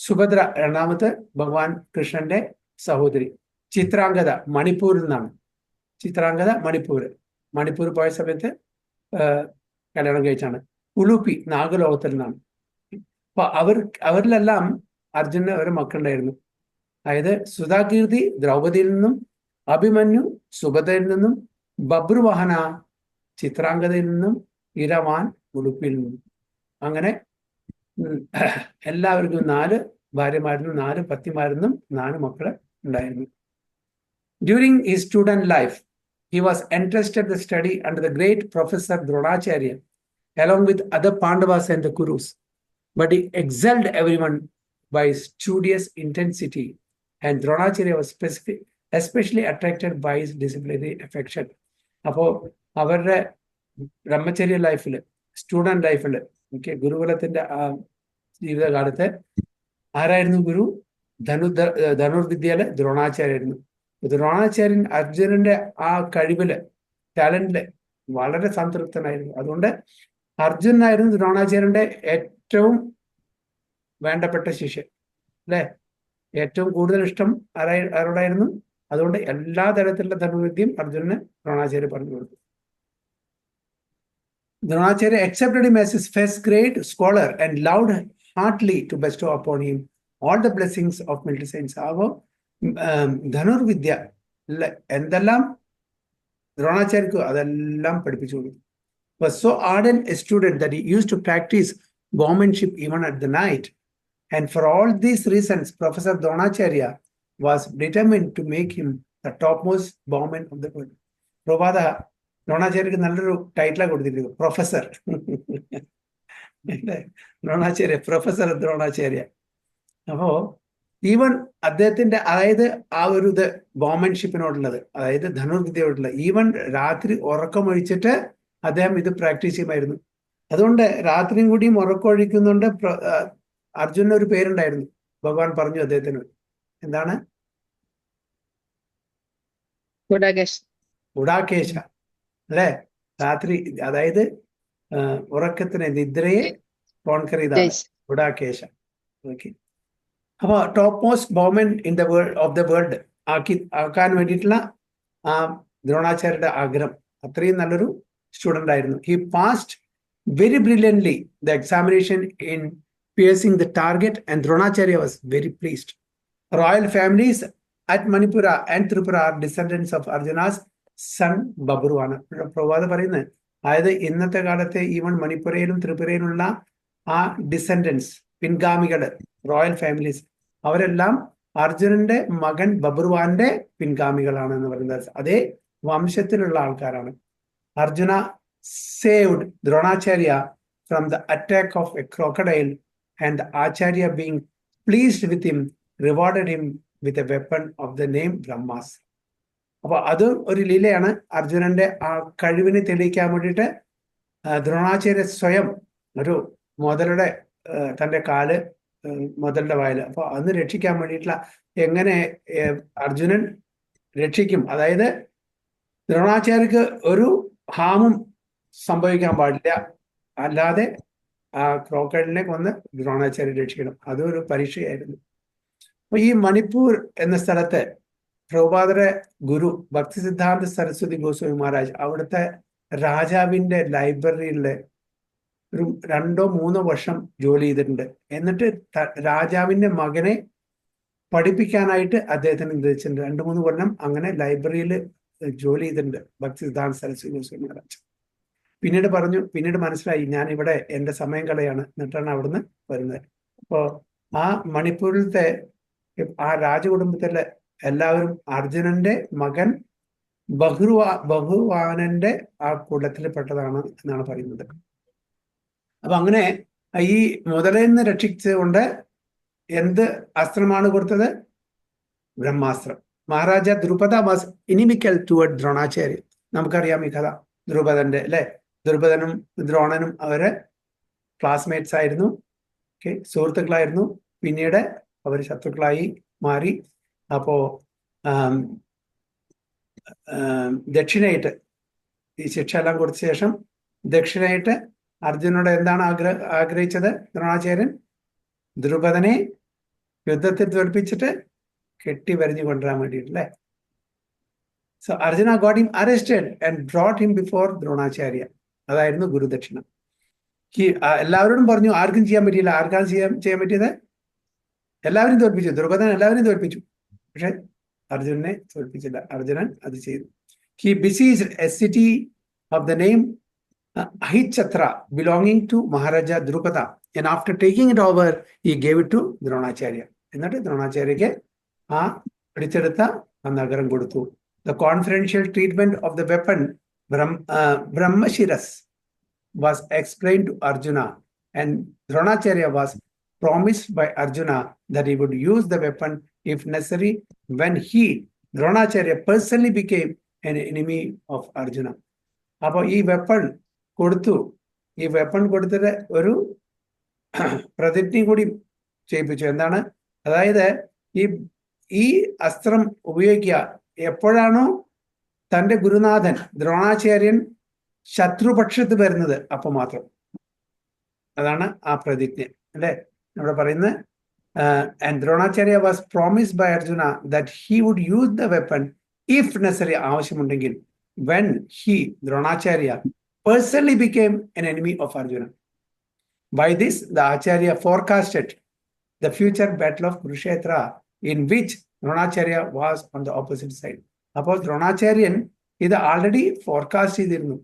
സുഭദ്ര രണ്ടാമത്തെ ഭഗവാൻ കൃഷ്ണന്റെ സഹോദരി. ചിത്രാംഗത മണിപ്പൂരിൽ നിന്നാണ്. ചിത്രാംഗത മണിപ്പൂർ പോയ സമയത്ത് കല്യാണം കഴിച്ചാണ്. ഉലുപ്പി നാഗലോകത്തിൽ നിന്നാണ്. അപ്പൊ അവരിലെല്ലാം അർജുനന് ഒരു മക്കളുണ്ടായിരുന്നു. അതായത് സുധാകീർത്തി ദ്രൗപദിയിൽ നിന്നും, അഭിമന്യു സുഭദ്രയിൽ നിന്നും, ബബ്രുവാഹന ചിത്രാംഗതയിൽ നിന്നും, ഇരവാൻ ഉടുപ്പിൽ നിന്നും. അങ്ങനെ എല്ലാവർക്കും 4 ഭാര്യമാരിലും 4 പത്നിമാരിലും 4 മക്കള് ഉണ്ടായിരുന്നു. During his student life, he was entrusted the study under the great professor Dronacharya, along with other Pandavas and the Kurus. But he excelled everyone by his studious intensity, and Dronacharya was especially attracted by his disciplinary affection. അപ്പോ അവരുടെ ബ്രഹ്മചര്യ ലൈഫില്, student ലൈഫില്, ഗുരുകുലത്തിന്റെ ആ ജീവിതകാലത്ത് ആരായിരുന്നു ഗുരു? ധനുർവിദ്യയില് ദ്രോണാചാര്യായിരുന്നു. ദ്രോണാചാര്യൻ അർജുനന്റെ ആ കഴിവില്, ടാലന്റില് വളരെ സംതൃപ്തനായിരുന്നു. അതുകൊണ്ട് അർജുനായിരുന്നു ദ്രോണാചാര്യന്റെ ഏറ്റവും വേണ്ടപ്പെട്ട ശിഷ്യൻ അല്ലെ. ഏറ്റവും കൂടുതൽ ഇഷ്ടം ആരോടായിരുന്നു? അതുകൊണ്ട് എല്ലാ തരത്തിലുള്ള ധനുർവിദ്യയും അർജുനന് ദ്രോണാചാര്യ പറഞ്ഞു കൊടുത്തു. Dronacharya accepted him as his first great scholar and loved heartily to bestow upon him all the blessings of military science. Dhanurvidya എന്തെല്ലാം ദ്രോണാചാര്യക്ക് അതെല്ലാം പഠിപ്പിച്ചു കൊടുത്തു. Was so ardent a student that he used to practice bowmanship even at the night. And for all these reasons, Professor Dronacharya was determined to make him the topmost bowman of the world. പ്രഭാത ദ്രോണാചാര്യക്ക് നല്ലൊരു ടൈറ്റിലാണ് കൊടുത്തിരിക്കുന്നത്, professor. Dronacharya, professor Dronacharya. അപ്പോ even അദ്ദേഹത്തിന്റെ, അതായത് ആ ഒരു ഇത് ബോമൻഷിപ്പിനോടുള്ളത്, അതായത് ധനുർവിദ്യയോടുള്ളത്, ഈവൻ രാത്രി ഉറക്കമൊഴിച്ചിട്ട് അദ്ദേഹം ഇത് പ്രാക്ടീസ് ചെയ്യുമായിരുന്നു. അതുകൊണ്ട് രാത്രിയും കൂടിയും ഉറക്കമൊഴിക്കുന്നുണ്ട്. അർജുനന് ഒരു പേരുണ്ടായിരുന്നു, ഭഗവാൻ പറഞ്ഞു അദ്ദേഹത്തിന്. എന്താണ്? ഗുഡാകേശ അല്ലെ? രാത്രി, അതായത് ഉറക്കത്തിന്, നിദ്രയെ കോൺകർ ചെയ്താണ് ഗുഡാകേശ. ഓക്കെ. അപ്പൊ top most Boman in the world of the world ആക്കാൻ വേണ്ടിയിട്ടുള്ള ആ ദ്രോണാചാര്യയുടെ ആഗ്രഹം. അത്രയും നല്ലൊരു സ്റ്റുഡന്റ് ആയിരുന്നു. He passed very brilliantly the examination in piercing the target, and Dronacharya was very pleased. Royal families at Manipura and Tripura are descendants of Arjuna's son Babruwana. പ്രവാദ പറയുന്നത്, അതായത് ഇന്നത്തെ കാലത്തെ ഈവൻ മണിപ്പുരയിലും ത്രിപുരയിലുള്ള ആ ഡിസെൻഡൻസ്, പിൻഗാമികള്, റോയൽ ഫാമിലീസ്, അവരെല്ലാം അർജുനന്റെ മകൻ ബബ്രുവാന്റെ പിൻഗാമികളാണ് എന്ന് പറയുന്നത്. അതേ വംശത്തിലുള്ള ആൾക്കാരാണ്. Arjuna saved Dronacharya from the attack of a crocodile, and the Acharya, being pleased with him, rewarded him with a weapon of the name Brahmastra. അപ്പൊ അതും ഒരു ലീലയാണ്. അർജുനന്റെ ആ കഴിവിനെ തെളിയിക്കാൻ വേണ്ടിയിട്ട് ദ്രോണാചാര്യ സ്വയം ഒരു മുതലുടെ തന്റെ കാല് മുതലിന്റെ വായില്, അപ്പൊ അന്ന് രക്ഷിക്കാൻ വേണ്ടിയിട്ടുള്ള എങ്ങനെ അർജുനൻ രക്ഷിക്കും, അതായത് ദ്രോണാചാര്യക്ക് ഒരു ഹാമും സംഭവിക്കാൻ പാടില്ല, അല്ലാതെ ആ ക്രോക്കഡിനെ കൊന്ന് ദ്രോണാചാര്യ രക്ഷിക്കണം. അതൊരു പരീക്ഷയായിരുന്നു. അപ്പൊ ഈ മണിപ്പൂർ എന്ന സ്ഥലത്ത് പ്രഭുപാദരെ ഗുരു ഭക്തി സിദ്ധാന്ത സരസ്വതി ഗോസ്വാമി മഹാരാജ് അവിടുത്തെ രാജാവിന്റെ ലൈബ്രറിയിലെ ഒരു 2-3 വർഷം ജോലി ചെയ്തിട്ടുണ്ട്. എന്നിട്ട് രാജാവിന്റെ മകനെ പഠിപ്പിക്കാനായിട്ട് അദ്ദേഹത്തിന് നിർദ്ദേശിച്ചിട്ടുണ്ട്. 2-3 കൊല്ലം അങ്ങനെ ലൈബ്രറിയിൽ ജോലി ചെയ്തിട്ടുണ്ട് ഭക്തി സിദ്ധാന്ത സരസ്വതി ഗോസ്വാമി മഹാരാജ്. പിന്നീട് മനസ്സിലായി, ഞാൻ ഇവിടെ എൻ്റെ സമയം കളയാണ്, എന്നിട്ടാണ് അവിടുന്ന് വരുന്നത്. അപ്പോൾ ആ മണിപ്പൂരിലത്തെ ആ രാജകുടുംബത്തിലെ എല്ലാവരും അർജുനന്റെ മകൻ ബഹുവാനന്റെ ആ കൂട്ടത്തിൽപ്പെട്ടതാണ് എന്നാണ് പറയുന്നത്. അപ്പൊ അങ്ങനെ ഈ മുതലയിൽ നിന്ന് രക്ഷിച്ചുകൊണ്ട് എന്ത് അസ്ത്രമാണ് കൊടുത്തത്? ബ്രഹ്മാസ്ത്രം. Maharaja Drupada was inimical toward Dronacharya. നമുക്കറിയാം ഈ കഥ, ദ്രുപദന്റെ അല്ലെ? ദ്രുപദനും ദ്രോണനും അവര് ക്ലാസ്മേറ്റ്സ് ആയിരുന്നു, സുഹൃത്തുക്കളായിരുന്നു. പിന്നീട് അവർ ശത്രുക്കളായി മാറി. അപ്പോ ദക്ഷിണയായിട്ട് ഈ ശിക്ഷ എല്ലാം കൊടുത്ത ശേഷം ദക്ഷിണയായിട്ട് അർജുനോട് എന്താണ് ആഗ്രഹിച്ചത് ദ്രോണാചാര്യൻ? ദ്രുപദനെ യുദ്ധത്തിൽ തോൽപ്പിച്ചിട്ട് കെട്ടി വരിഞ്ഞു കൊണ്ടുവരാൻ വേണ്ടിയിട്ടല്ലേ? So Arjuna got him arrested and brought him before Dronacharya. അതായിരുന്നു ഗുരുദക്ഷിണ. എല്ലാവരോടും പറഞ്ഞു, ആർക്കും ചെയ്യാൻ പറ്റിയില്ല. ആർക്കാണ് ചെയ്യാൻ പറ്റിയത്? എല്ലാവരും തോൽപ്പിച്ചു. ദ്രുപദൻ എല്ലാവരും തോൽപ്പിച്ചു, പക്ഷെ അർജുനനെ തോൽപ്പിച്ചില്ല. അർജുനൻ അത് ചെയ്തു. He besieged a city of the name Ahichatra belonging to Maharaja Drupada, and after taking it over, he gave it to Dronacharya. എന്നിട്ട് ദ്രോണാചാര്യക്ക് ആ പിടിച്ചെടുത്ത ആ നഗരം കൊടുത്തു. The confidential treatment of the weapon Brahmashiras was explained to Arjuna, and Dronacharya was promised by Arjuna that he would use the weapon if necessary when he, Dronacharya, personally became an enemy of Arjuna. അപ്പോൾ ഈ weapon കൊടുത്തിട്ട് ഒരു പ്രതിജ്ഞ കൂടി ചെയ്യിപ്പിച്ചു. എന്താണ്? അതായത് ഈ അസ്ത്രം ഉപയോഗിക്കുക എപ്പോഴാണോ തൻ്റെ ഗുരുനാഥൻ ദ്രോണാചാര്യൻ ശത്രുപക്ഷത്ത് വരുന്നത് അപ്പോൾ മാത്രം. അതാണ് ആ പ്രതിജ്ഞ അല്ലെ ഇവിടെ പറയുന്നത്. And Dronacharya was promised by Arjuna that he would use the weapon if necessary, ആവശ്യമുണ്ടെങ്കിൽ, when he, Dronacharya, personally became an enemy of Arjuna. By this the acharya forecasted the future battle of Kurukshetra, in which Dronacharya was on the opposite side. അപ്പോൾ ദ്രോണാചാര്യൻ ഇത് already forecast ചെയ്തിരുന്നു.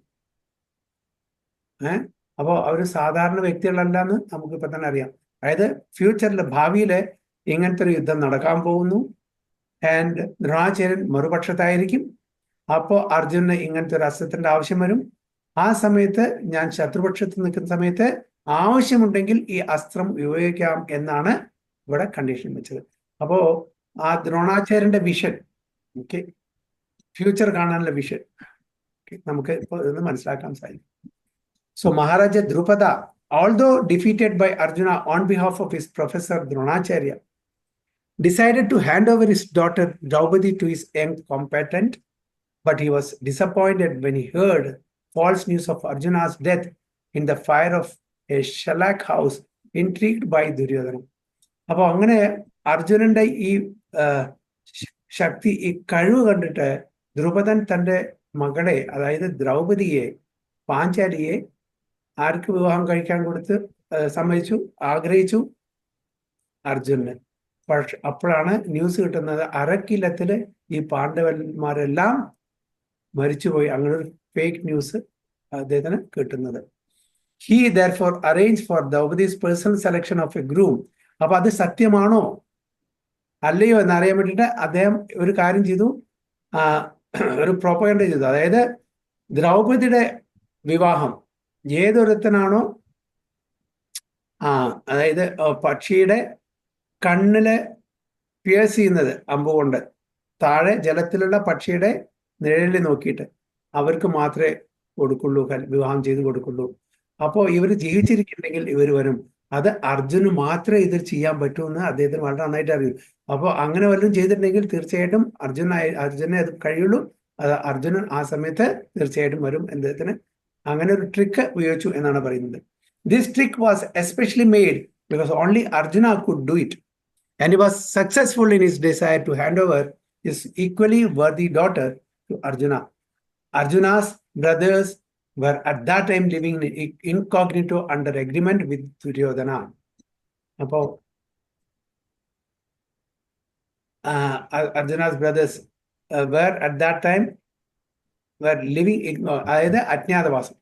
അപ്പോൾ അവർ സാധാരണ വ്യക്തികളല്ലെന്ന് നമുക്കിപ്പോൾ തന്നെ അറിയാം. അതായത് ഫ്യൂച്ചറിൽ, ഭാവിയിൽ ഇങ്ങനത്തെ ഒരു യുദ്ധം നടക്കാൻ പോകുന്നു. ആൻഡ് ദ്രോണാചാര്യൻ മറുപക്ഷത്തായിരിക്കും. അപ്പോൾ അർജുനന് ഇങ്ങനത്തെ ഒരു അസ്ത്രത്തിന്റെ ആവശ്യം വരും. ആ സമയത്ത് ഞാൻ ശത്രുപക്ഷത്ത് നിൽക്കുന്ന സമയത്ത് ആവശ്യമുണ്ടെങ്കിൽ ഈ അസ്ത്രം ഉപയോഗിക്കാം എന്നാണ് ഇവിടെ കണ്ടീഷൻ വെച്ചത്. അപ്പോ ആ ദ്രോണാചാര്യന്റെ വിഷൻ, ഓക്കെ, ഫ്യൂച്ചർ കാണാനുള്ള വിഷൻ നമുക്ക് ഇപ്പോൾ ഇതൊന്ന് മനസ്സിലാക്കാൻ സാധിക്കും. So Maharaja Drupada, although defeated by Arjuna on behalf of his professor Dronacharya, decided to hand over his daughter Draupadi to his young combatant, but he was disappointed when he heard false news of Arjuna's death in the fire of a Shalak house, intrigued by Duryodhana. അപ്പോൾ അങ്ങനെ അർജുനന്റെ ഈ ശക്തി, ഈ കഴിവ് കണ്ടിട്ട് ദ്രുപദൻ തന്റെ മകളെ, അതായത് ദ്രൗപദിയെ, പാഞ്ചാലിയെ ആർക്ക് വിവാഹം കഴിക്കാൻ കൊടുത്ത് സമ്മതിച്ചു, ആഗ്രഹിച്ചു? അർജുനന്. പക്ഷെ അപ്പോഴാണ് ന്യൂസ് കിട്ടുന്നത്, അരക്കില്ലത്തില് ഈ പാണ്ഡവന്മാരെല്ലാം മരിച്ചുപോയി. അങ്ങനെ ഒരു ഫേക്ക് ന്യൂസ് അദ്ദേഹത്തിന് കിട്ടുന്നത്. He therefore arranged for Draupadi's personal selection of a groom. അപ്പൊ അത് സത്യമാണോ അല്ലയോ എന്നറിയാൻ വേണ്ടിയിട്ട് അദ്ദേഹം ഒരു കാര്യം ചെയ്തു, ഒരു പ്രൊപ്പഗൻഡ ചെയ്തു. അതായത് ദ്രൗപദിയുടെ വിവാഹം ഏതൊരുത്തനാണോ അതായത് പക്ഷിയുടെ കണ്ണില് പിയേഴ്സ് ചെയ്യുന്നത് അമ്പുകൊണ്ട്, താഴെ ജലത്തിലുള്ള പക്ഷിയുടെ നിഴലിൽ നോക്കിയിട്ട് അവർക്ക് മാത്രമേ കൊടുക്കുള്ളൂ, വിവാഹം ചെയ്ത് കൊടുക്കുള്ളൂ. അപ്പോൾ ഇവർ ജീവിച്ചിരിക്കുന്നുണ്ടെങ്കിൽ ഇവർ വരും. അത് അർജുന് മാത്രമേ ഇത് ചെയ്യാൻ പറ്റൂ എന്ന് അദ്ദേഹത്തിന് വളരെ നന്നായിട്ട് അറിയും. അപ്പോൾ അങ്ങനെ വല്ലതും ചെയ്തിട്ടുണ്ടെങ്കിൽ തീർച്ചയായിട്ടും അർജുനെ അത് കഴിയുള്ളൂ. അത് അർജുനൻ ആ സമയത്ത് തീർച്ചയായിട്ടും വരും. അദ്ദേഹത്തിന് അങ്ങനെ ഒരു ട്രിക്ക് ഉപയോഗിച്ചു എന്നാണ് പറയുന്നത്. This trick was especially made because only Arjuna could do it, and he was successful in his desire to hand over his equally worthy daughter to Arjuna. Arjuna's brothers were at that time living incognito under agreement with Duryodhana. അപ്പോൾ Arjuna's brothers were at that time living അതായത് അജ്ഞാതവാസം.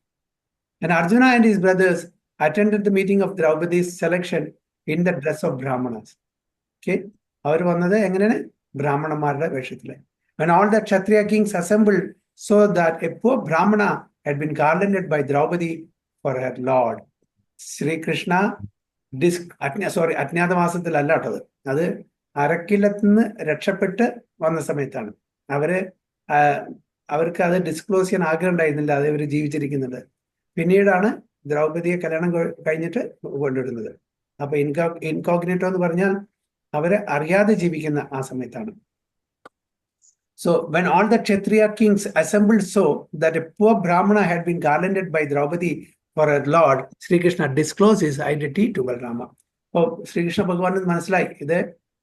And Arjuna and his brothers attended the meeting of Draupadi's selection in the dress of Brahmanas. Okay, അവർ വന്നത് എങ്ങനെയാണ്? ബ്രാഹ്മണന്മാരുടെ വേഷത്തില്. When all the Kshatriya kings assembled saw that a poor Brahmana had been garlanded by Draupadi for her lord. Sreekrishna അജ്ഞാതവാസത്തിലല്ല കേട്ടത്, അത് അരക്കില്ലത്ത് നിന്ന് രക്ഷപ്പെട്ട് വന്ന സമയത്താണ്. അവർക്ക് അത് ഡിസ്ക്ലോസ് ചെയ്യാൻ ആഗ്രഹം ഉണ്ടായിരുന്നില്ല, അത് ഇവർ ജീവിച്ചിരിക്കുന്നുണ്ട്. പിന്നീടാണ് ദ്രൗപദിയെ കല്യാണം കഴിഞ്ഞിട്ട് കൊണ്ടുവരുന്നത്. അപ്പൊ ഇൻകോഗ്നിറ്റോ എന്ന് പറഞ്ഞാൽ അവരെ അറിയാതെ ജീവിക്കുന്ന ആ സമയത്താണ്. So when all the Kshatriya kings assembled saw that a poor Brahmana had been garlanded by Draupadi for her lord, Sri Krishna disclosed his identity to Balarama. അപ്പോൾ ശ്രീകൃഷ്ണ ഭഗവാൻ മനസ്സിലായി, ഇത്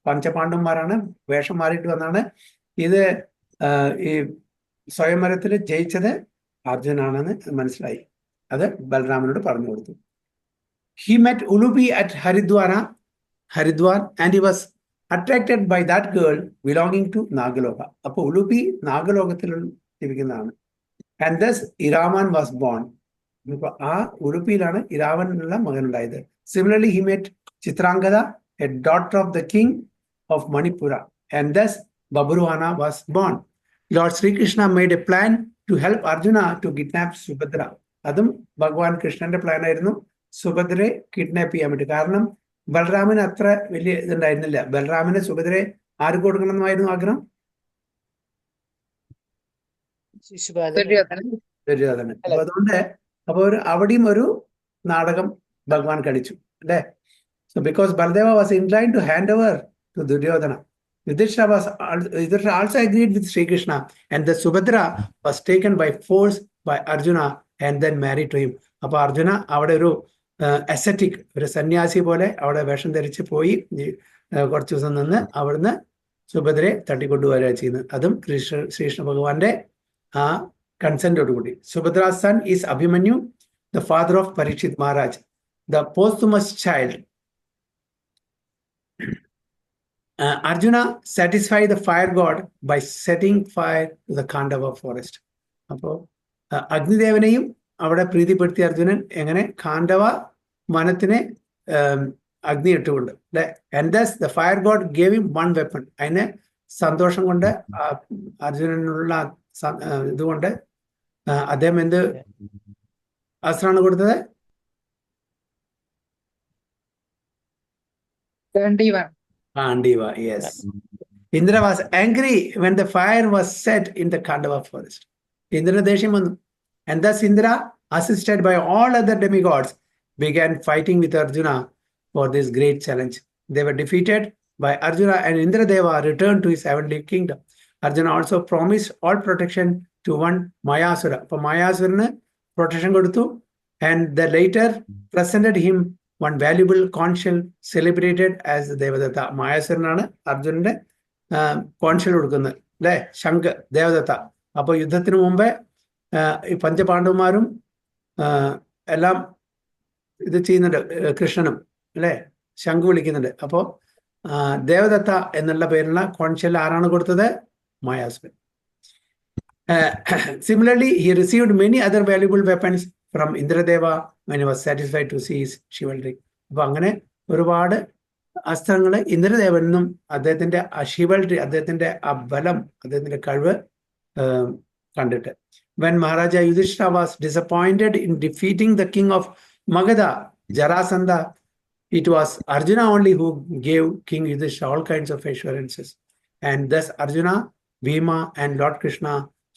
പഞ്ചപാണ്ഡവന്മാരാണ്, വേഷം മാറിയിട്ട് വന്നാണ്, ഇത് ഈ സ്വയംവരത്തിൽ ജയിച്ചത് അർജുനാണെന്ന് മനസ്സിലായി. അത് ബലരാമനോട് പറഞ്ഞു കൊടുത്തു. He met Ulupi at Haridwar, and he was attracted by that girl belonging to Nagaloka. അപ്പോൾ ഉലുപി നാഗലോകത്തിൽ ജീവിക്കുന്നതാണ്. And thus Iravan was born. ഇപ്പൊ ആ ഉലുപ്പിയിലാണ് ഇരാവനുള്ള മകനുണ്ടായത്. Similarly, he met Chitrangada, a daughter of the king of Manipura, and thus Babruwana was born. Lord Sri Krishna made a plan to help Arjuna to kidnap Subhadra. അതും ഭഗവാൻ കൃഷ്ണന്റെ plan ആയിരുന്നു, സുഭദ്രയെ kidnap ചെയ്യാൻ വേണ്ടി. കാരണം ബലരാമന് അത്ര വലിയ ഇതുണ്ടായിരുന്നില്ല. ബലരാമന് സുഭദ്രയെ ആർക്ക് കൊടുക്കണം എന്നായിരുന്നു ആഗ്രഹം? ദുര്യോധനൻ. അപ്പൊ അതുകൊണ്ട് അവിടെയും ഒരു നാടകം ഭഗവാൻ കളിച്ചു അല്ലേ. So because Baladeva was inclined to hand over to Duryodhana, Yudhishthira also agreed with Sri Krishna, and the Subhadra was taken by force by Arjuna and then married to him. അപ്പൊ അർജുന അവിടെ ഒരു അസറ്റിക്, ഒരു സന്യാസി പോലെ അവിടെ വേഷം ധരിച്ച് പോയി കുറച്ചു ദിവസം നിന്ന് അവിടുന്ന് സുഭദ്രയെ തട്ടിക്കൊണ്ടുവരിക ചെയ്യുന്നത്. അതും ശ്രീകൃഷ്ണ ഭഗവാന്റെ ആ കൺസെന്റോടുകൂടി. Subhadra's son is Abhimanyu, the father of Parikshit Maharaj, the posthumous child Arjuna satisfied the fire god by setting fire to the Khandava forest. അപ്പോൾ അഗ്നിദേവനെയും അവിടെ പ്രീതിപ്പെടുത്തിയ അർജുനൻ എങ്ങനെ കാണ്ഡവ വനത്തിനെ അഗ്നി ഇട്ടുകൊണ്ട് അല്ലെ. And thus the fire god gave him one weapon. അതിന് സന്തോഷം കൊണ്ട് അർജുനനുള്ള ഇതുകൊണ്ട് അദ്ദേഹം എന്ത് അസ്ത്രമാണ് കൊടുത്തത്? Gandiva, yes. Indra was angry when the fire was set in the Khandava forest. Indra ദേഷ്യം വന്നു. And thus Indra, assisted by all other demigods, began fighting with Arjuna for this great challenge. They were defeated by Arjuna, and Indradeva returned to his heavenly kingdom. Arjuna also promised all protection to one Mayasura. For Mayasura protection കൊടുത്തു, and they later presented him one valuable conch shell celebrated as Devadatta. മായാസുരനാണ് അർജുനന്റെ കോൺഷ്യൽ കൊടുക്കുന്നത് അല്ലെ, ശംഖ് ദേവദത്ത. അപ്പൊ യുദ്ധത്തിന് മുമ്പേ ഈ പഞ്ചപാണ്ഡവന്മാരും എല്ലാം ഇത് ചെയ്യുന്നുണ്ട്, കൃഷ്ണനും അല്ലെ ശംഖ് വിളിക്കുന്നുണ്ട്. അപ്പോ ദേവദത്ത എന്നുള്ള പേരുള്ള കോൺഷ്യൽ ആരാണ് കൊടുത്തത്? മായാസുരൻ. Similarly, he received many other valuable weapons from Indradeva when he was satisfied to see his chivalry. അപ്പൊ അങ്ങനെ ഒരുപാട് അസ്ത്രങ്ങൾ ഇന്ദ്രദേവനും അദ്ദേഹത്തിന്റെ ശിവൽറി, അദ്ദേഹത്തിന്റെ ആ ബലം, അദ്ദേഹത്തിന്റെ കഴിവ് കണ്ടിട്ട്. When Maharaja Yudhishthira was disappointed in defeating the king of Magadha, Jarasandha, it was Arjuna only who gave King Yudhishthira all kinds of assurances. And thus Arjuna, Bhima and Lord Krishna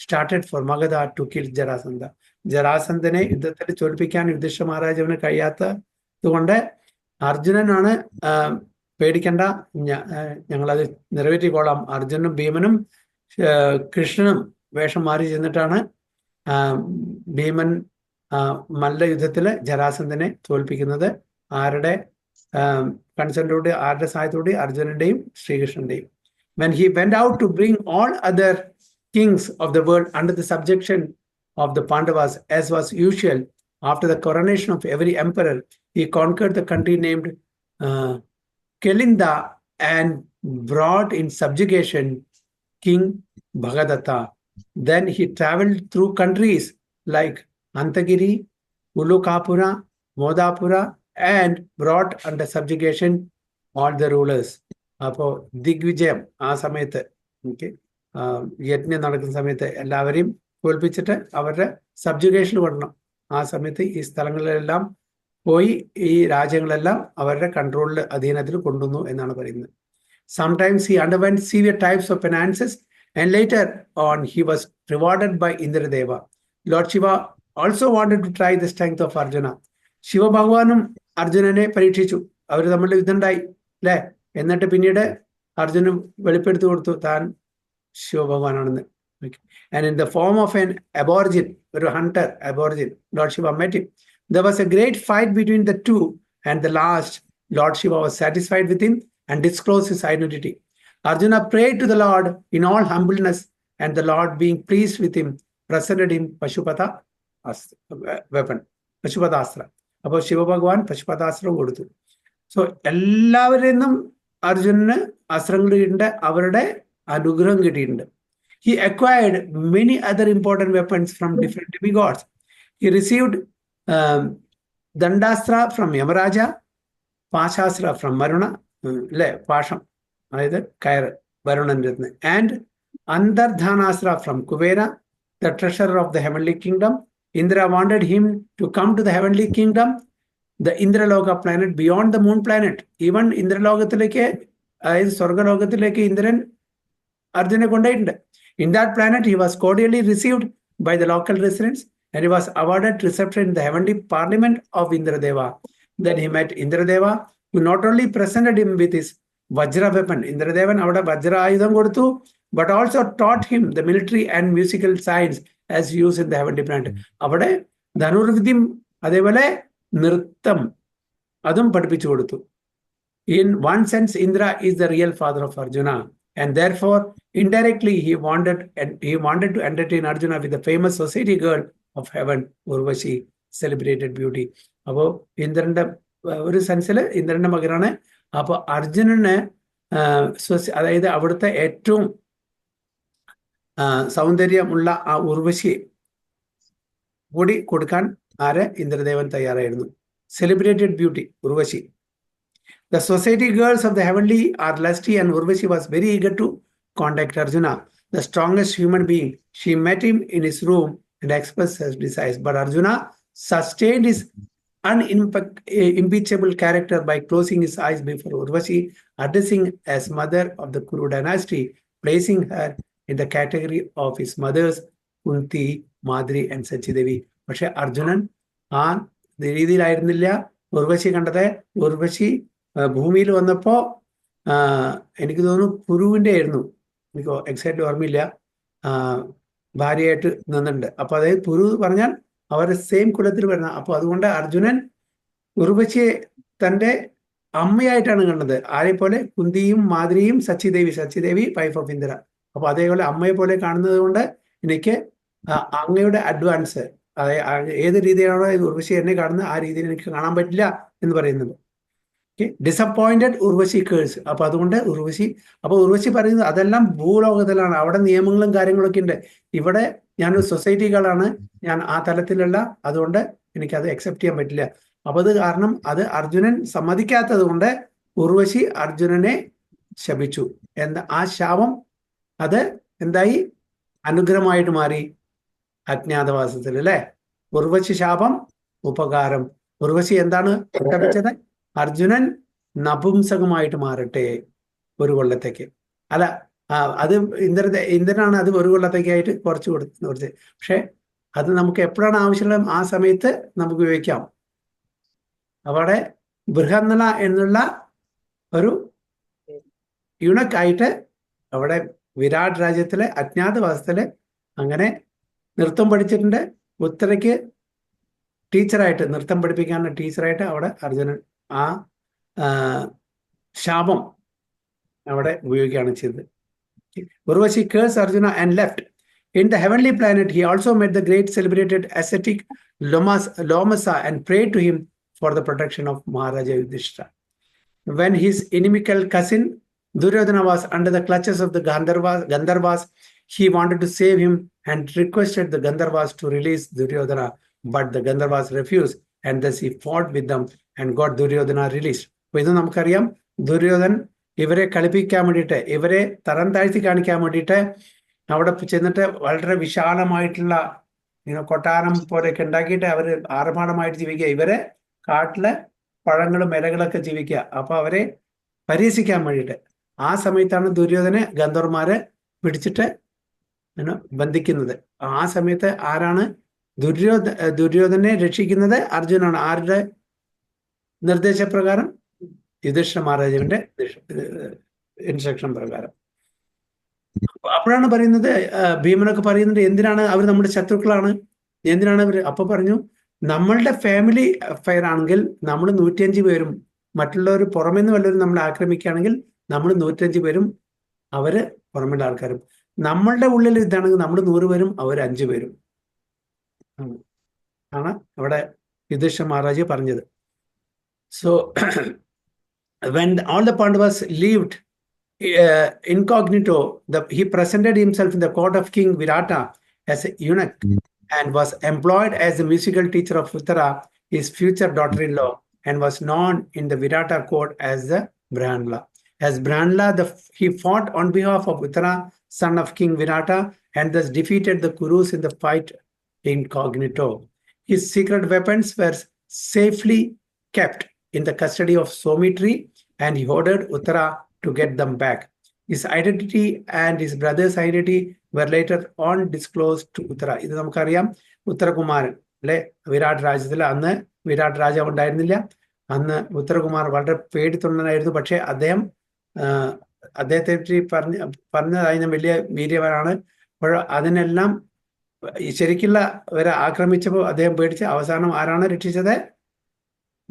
started for Magadha to kill Jarasandha. ജരാസന്ധനെ യുദ്ധത്തിൽ തോൽപ്പിക്കാൻ യുധിഷ്ഠിര മഹാരാജാവിന് കഴിയാത്തതുകൊണ്ട് അർജുനനാണ് പേടിക്കണ്ട, ഞങ്ങളത് നിറവേറ്റിക്കോളാം. അർജുനും ഭീമനും കൃഷ്ണനും വേഷം മാറി ചെന്നിട്ടാണ് ഭീമൻ മല്ല യുദ്ധത്തില് ജരാസന്ധനെ തോൽപ്പിക്കുന്നത്. ആരുടെ കൺസെന്റോടെ, ആരുടെ സഹായത്തോടെ? അർജുനന്റെയും ശ്രീകൃഷ്ണന്റെയും. When he went out to bring all other kings of the world under the subjection of the Pandavas, as was usual after the coronation of every emperor, he conquered the country named Kelinda and brought in subjugation King Bhagadatta. Then he traveled through countries like Antagiri, Ulukapura, Modapura, and brought under subjugation all the rulers. അപ്പോ ദിഗ്വിജയം ആ സമയത്ത് യജ്ഞം നടക്കുന്ന സമയത്ത് എല്ലാവരെയും തോൽപ്പിച്ചിട്ട് അവരുടെ subjugation കൊണ്ടണം. ആ സമയത്ത് ഈ സ്ഥലങ്ങളിലെല്ലാം പോയി ഈ രാജ്യങ്ങളെല്ലാം അവരുടെ കൺട്രോളിൽ അധീനത്തിൽ കൊണ്ടുവന്നു എന്നാണ് പറയുന്നത്. Sometimes he underwent severe types of penances and later on he was rewarded by Indradeva. Lord Shiva also wanted to try the strength of Arjuna. Shiva ഭഗവാനും അർജുനനെ പരീക്ഷിച്ചു. അവർ തമ്മിൽ യുദ്ധമുണ്ടായി അല്ലെ. എന്നിട്ട് പിന്നീട് അർജുനൻ വെളിപ്പെടുത്തി കൊടുത്തു താൻ ശിവഭഗവാനാണെന്ന്. And in the form of an aborigine, ഒരു hunter aborigine, Lord Shiva met him. There was a great fight between the two, and the last, Lord Shiva was satisfied with him and disclosed his identity. Arjuna prayed to the Lord in all humbleness, and the Lord, being pleased with him, presented him Pashupata weapon, Pashupata Astra. അപ്പോൾ ശിവഭഗവാൻ പശുപതാസ്ത്രം കൊടുത്തു. So എല്ലാവരിൽ നിന്നും അർജുനന് അസ്ത്രങ്ങൾ കിട്ടിയിട്ടുണ്ട്, അവരുടെ അനുഗ്രഹം കിട്ടിയിട്ടുണ്ട്. He acquired many other important weapons from different demigods. He received Dandastra from Yamaraja, Pashastra from Varuna, Pasham, അതായത് കയർ വരുണന്റെ, and Andardhanastra from Kuvera, the treasurer of the heavenly kingdom. Indra wanted him to come to the heavenly kingdom, the Indraloka planet beyond the moon planet. Even Indralokathilekku, അതായത് സ്വർഗലോകത്തിലേക്ക് ഇന്ദ്രൻ അർജുനെ കൊണ്ടുപോയിട്ടുണ്ട്. In that planet, he was cordially received by the local residents, and he was awarded reception in the heavenly parliament of Indradeva. Then he met Indradeva, who not only presented him with his Vajra weapon, Indradevan avada Vajra ayudham koduthu, but also taught him the military and musical science as used in the heavenly planet. Avade Dhanurvidyam adevole Nirtam adum padippichu koduthu. In one sense, Indra is the real father of Arjuna, and therefore indirectly he wanted to entertain Arjuna with the famous society girl of heaven, Urvashi, celebrated beauty. അപ്പോൾ ഇന്ദ്രന്റെ ഒരു സെൻസിൽ ഇന്ദ്രന്റെ മകനാണ്. അപ്പൊ അർജുനന് അതായത് അവിടുത്തെ ഏറ്റവും സൗന്ദര്യമുള്ള ആ ഉർവശിയെ കൂടി കൊടുക്കാൻ ഇന്ദ്രദേവൻ തയ്യാറായിരുന്നു. Celebrated beauty Urvashi. The society girls of the heavenly are lusty, and Urvashi was very eager to contact Arjuna, the strongest human being. She met him in his room and expressed her desires. But Arjuna sustained his unimpeachable character by closing his eyes before Urvashi, addressing as mother of the Kuru dynasty, placing her in the category of his mothers, Kunti, Madri, and Sachidevi. പക്ഷെ അർജുനൻ ആ രീതിയിലായിരുന്നില്ല ഉർവശി കണ്ടത്. ഉർവശി ഭൂമിയിൽ വന്നപ്പോ എനിക്ക് തോന്നുന്നു കുരുവിന്റെ ആയിരുന്നു, എനിക്ക് exactly ഓർമ്മയില്ല, ഭാര്യയായിട്ട് നിന്നിട്ടുണ്ട്. അപ്പൊ അതായത് കുരു പറഞ്ഞാൽ അവരുടെ സെയിം കുലത്തിൽ വരുന്ന. അപ്പൊ അതുകൊണ്ട് അർജുനൻ ഉർവശിയെ തന്റെ അമ്മയായിട്ടാണ് കണ്ടത്. ആരെപ്പോലെ? കുന്തിയും മാതിരിയും സച്ചിദേവി വൈഫ് ഓഫ് ഇന്ദ്ര. അപ്പൊ അതേപോലെ അമ്മയെ പോലെ കാണുന്നത് കൊണ്ട് എനിക്ക് അങ്ങയുടെ അഡ്വാൻസ്, അതായത് ഏത് രീതിയിലാണോ ഉർവശി എന്നെ കാണുന്നത് ആ രീതിയിൽ എനിക്ക് കാണാൻ പറ്റില്ല എന്ന് പറയുന്നത്. Disappointed Urvashi curse. അപ്പൊ അതുകൊണ്ട് ഉർവശി പറയുന്നത് അതെല്ലാം ഭൂലോകത്തിലാണ്, അവിടെ നിയമങ്ങളും കാര്യങ്ങളൊക്കെ ഉണ്ട്. ഇവിടെ ഞാനൊരു സൊസൈറ്റികളാണ്, ഞാൻ ആ തലത്തിലുള്ള, അതുകൊണ്ട് എനിക്കത് അക്സെപ്റ്റ് ചെയ്യാൻ പറ്റില്ല. അപ്പൊ അത് കാരണം അത് അർജുനൻ സമ്മതിക്കാത്തത് കൊണ്ട് ഉർവശി അർജുനനെ ശപിച്ചു. ആ ശാപം അത് എന്തായി? അനുഗ്രഹമായിട്ട് മാറി അജ്ഞാതവാസത്തിൽ, അല്ലെ? ഉർവശി ശാപം ഉപകാരം. ഉർവശി എന്താണ് ശപിച്ചത്? അർജുനൻ നപുംസകമായിട്ട് മാറട്ടെ ഒരു കൊല്ലത്തേക്ക്. അല്ല, അത് ഇന്ദ്രനാണ് അത് ഒരു കൊല്ലത്തേക്കായിട്ട് കുറച്ച് കൊടുത്തത്. പക്ഷെ അത് നമുക്ക് എപ്പോഴാണ് ആവശ്യമുള്ളത് ആ സമയത്ത് നമുക്ക് ഉപയോഗിക്കാം. അവിടെ ബൃഹന്നല എന്നുള്ള ഒരു യുണക്കായിട്ട് അവിടെ വിരാട് രാജ്യത്തിലെ അജ്ഞാതവാസത്തില് അങ്ങനെ നൃത്തം പഠിച്ചിട്ടുണ്ട്. ഉത്തരയ്ക്ക് ടീച്ചറായിട്ട്, നൃത്തം പഠിപ്പിക്കാനുള്ള ടീച്ചറായിട്ട് അവിടെ അർജുനൻ ആ ശാപം അവിടെ ഉപയോഗിക്കുകയാണ് ചെയ്തത്. Urvashi cursed Arjuna and left. In the heavenly planet, he also met the great celebrated ascetic Lomasa and prayed to him for the protection of Maharaja Yudhishthira. When his inimical cousin Duryodhana was under the clutches of the Gandharvas, he wanted to save him and requested the Gandharvas to release Duryodhana, but the Gandharvas refused, and thus he fought with them and got Duryodhana released. അപ്പൊ ഇത് നമുക്കറിയാം, ദുര്യോധൻ ഇവരെ കളിപ്പിക്കാൻ വേണ്ടിയിട്ട്, ഇവരെ തരം താഴ്ത്തി കാണിക്കാൻ വേണ്ടിയിട്ട് അവിടെ ചെന്നിട്ട് വളരെ വിശാലമായിട്ടുള്ള കൊട്ടാരം പോലെയൊക്കെ ഉണ്ടാക്കിയിട്ട് അവർ ആർഭാടമായിട്ട് ജീവിക്കുക. ഇവരെ കാട്ടിലെ പഴങ്ങളും ഇലകളൊക്കെ ജീവിക്കുക. അപ്പൊ അവരെ പരിഹസിക്കാൻ വേണ്ടിയിട്ട് ആ സമയത്താണ് ദുര്യോധനെ ഗന്ധർവന്മാരെ പിടിച്ചിട്ട് ബന്ധിക്കുന്നത്. ആ സമയത്ത് ആരാണ് ദുര്യോധനെ രക്ഷിക്കുന്നത്? അർജുനാണ്. ആരുടെ നിർദ്ദേശപ്രകാരം? യുധിഷ്ഠിര മഹാരാജാവിന്റെ ഇൻസ്ട്രക്ഷൻ പ്രകാരം. അപ്പോഴാണ് പറയുന്നത്, ഭീമനൊക്കെ പറയുന്നത്, എന്തിനാണ് അവർ നമ്മുടെ ശത്രുക്കളാണ്, എന്തിനാണ് അവർ? അപ്പൊ പറഞ്ഞു, നമ്മളുടെ ഫാമിലി അഫയർ ആണെങ്കിൽ നമ്മൾ 105 പേരും, മറ്റുള്ളവർ പുറമെന്ന് വല്ലവരും നമ്മളെ ആക്രമിക്കുകയാണെങ്കിൽ നമ്മൾ 105 പേരും, അവര് പുറമെയുള്ള ആൾക്കാരും. നമ്മളുടെ ഉള്ളിൽ ഇതാണെങ്കിൽ നമ്മൾ 100 പേരും, അവർ 5 പേരും ആണ് അവിടെ യുധിഷ്ഠിര മഹാരാജ് പറഞ്ഞത്. So when all the Pandavas lived incognito, he presented himself in the court of King Virata as a eunuch and was employed as the musical teacher of Uttara, his future daughter-in-law, and was known in the Virata court as the Brihanla. As Brihanla, he fought on behalf of Uttara, son of King Virata, and thus defeated the Kurus in the fight incognito. His secret weapons were safely kept in the custody of Somitri, and he ordered Uttara to get them back. His identity and his brother's identity were later on disclosed to Uttara. ഇത് നമുക്കറിയാം, ഉത്തരകുമാരൻ അല്ലെ, വിരാട് രാജ്യത്തിൽ അന്ന് വിരാട് രാജാവ് ഉണ്ടായിരുന്നില്ല. അന്ന് ഉത്തരകുമാർ വളരെ പേടിത്തൊണ്ടനായിരുന്നു. പക്ഷെ അദ്ദേഹത്തെ പറഞ്ഞത് വലിയ വീര്യവനാണ്. അപ്പോൾ അതിനെല്ലാം ശരിക്കുള്ള ഇവരെ ആക്രമിച്ചപ്പോൾ അദ്ദേഹം പേടിച്ച് അവസാനം ആരാണ് രക്ഷിച്ചത്?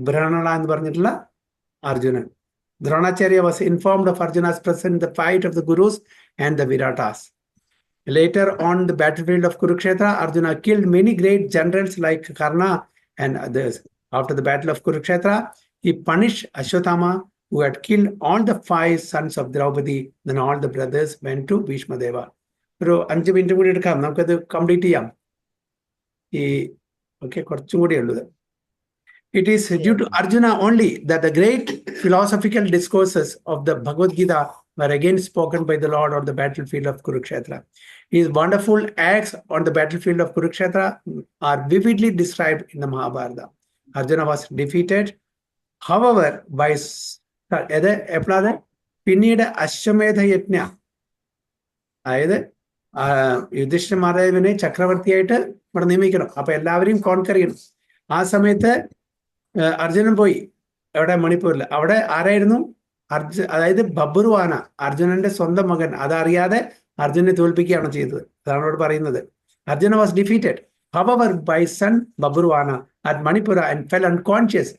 ബ്രഹ്മണ എന്ന് പറഞ്ഞിട്ടുള്ള Arjunan. Dronacharya was informed of Arjuna's presence in the fight of the Gurus and the Viratas. Later on the battlefield of Kurukshetra, Arjuna killed many great generals like Karna and others. After the battle of Kurukshetra, he punished Ashwatthama who had killed all the 5 sons of Draupadi. Then all the brothers went to Bhishma Deva. ഒരു 5 minute കൂടി എടുക്കാം, നമുക്കത് complete ചെയ്യാം. കുറച്ചും കൂടി ഉള്ളത്. It is due to Arjuna only that the great philosophical discourses of the Bhagavad Gita were again spoken by the Lord on the battlefield of Kurukshetra. His wonderful acts on the battlefield of Kurukshetra are vividly described in the Mahabharata. Arjuna was defeated, however, by പിന്നീട് അശ്വമേധ യജ്ഞ, അതായത് യുധിഷ്ഠിര മഹാരാജാവിനെ ചക്രവർത്തിയായിട്ട് ഇവിടെ നിയമിക്കണം. അപ്പൊ എല്ലാവരെയും conquer ചെയ്യണം. ആ സമയത്ത് അർജുനൻ പോയി എവിടെ, മണിപ്പൂരിൽ. അവിടെ ആരായിരുന്നു? അതായത് ബബ്രുവാന, അർജുനന്റെ സ്വന്തം മകൻ. അതറിയാതെ അർജുനെ തോൽപ്പിക്കുകയാണ് ചെയ്തത്. അതാണ് അവിടെ പറയുന്നത്. Arjuna was defeated, however, by son Babruwana at Manipura and fell unconscious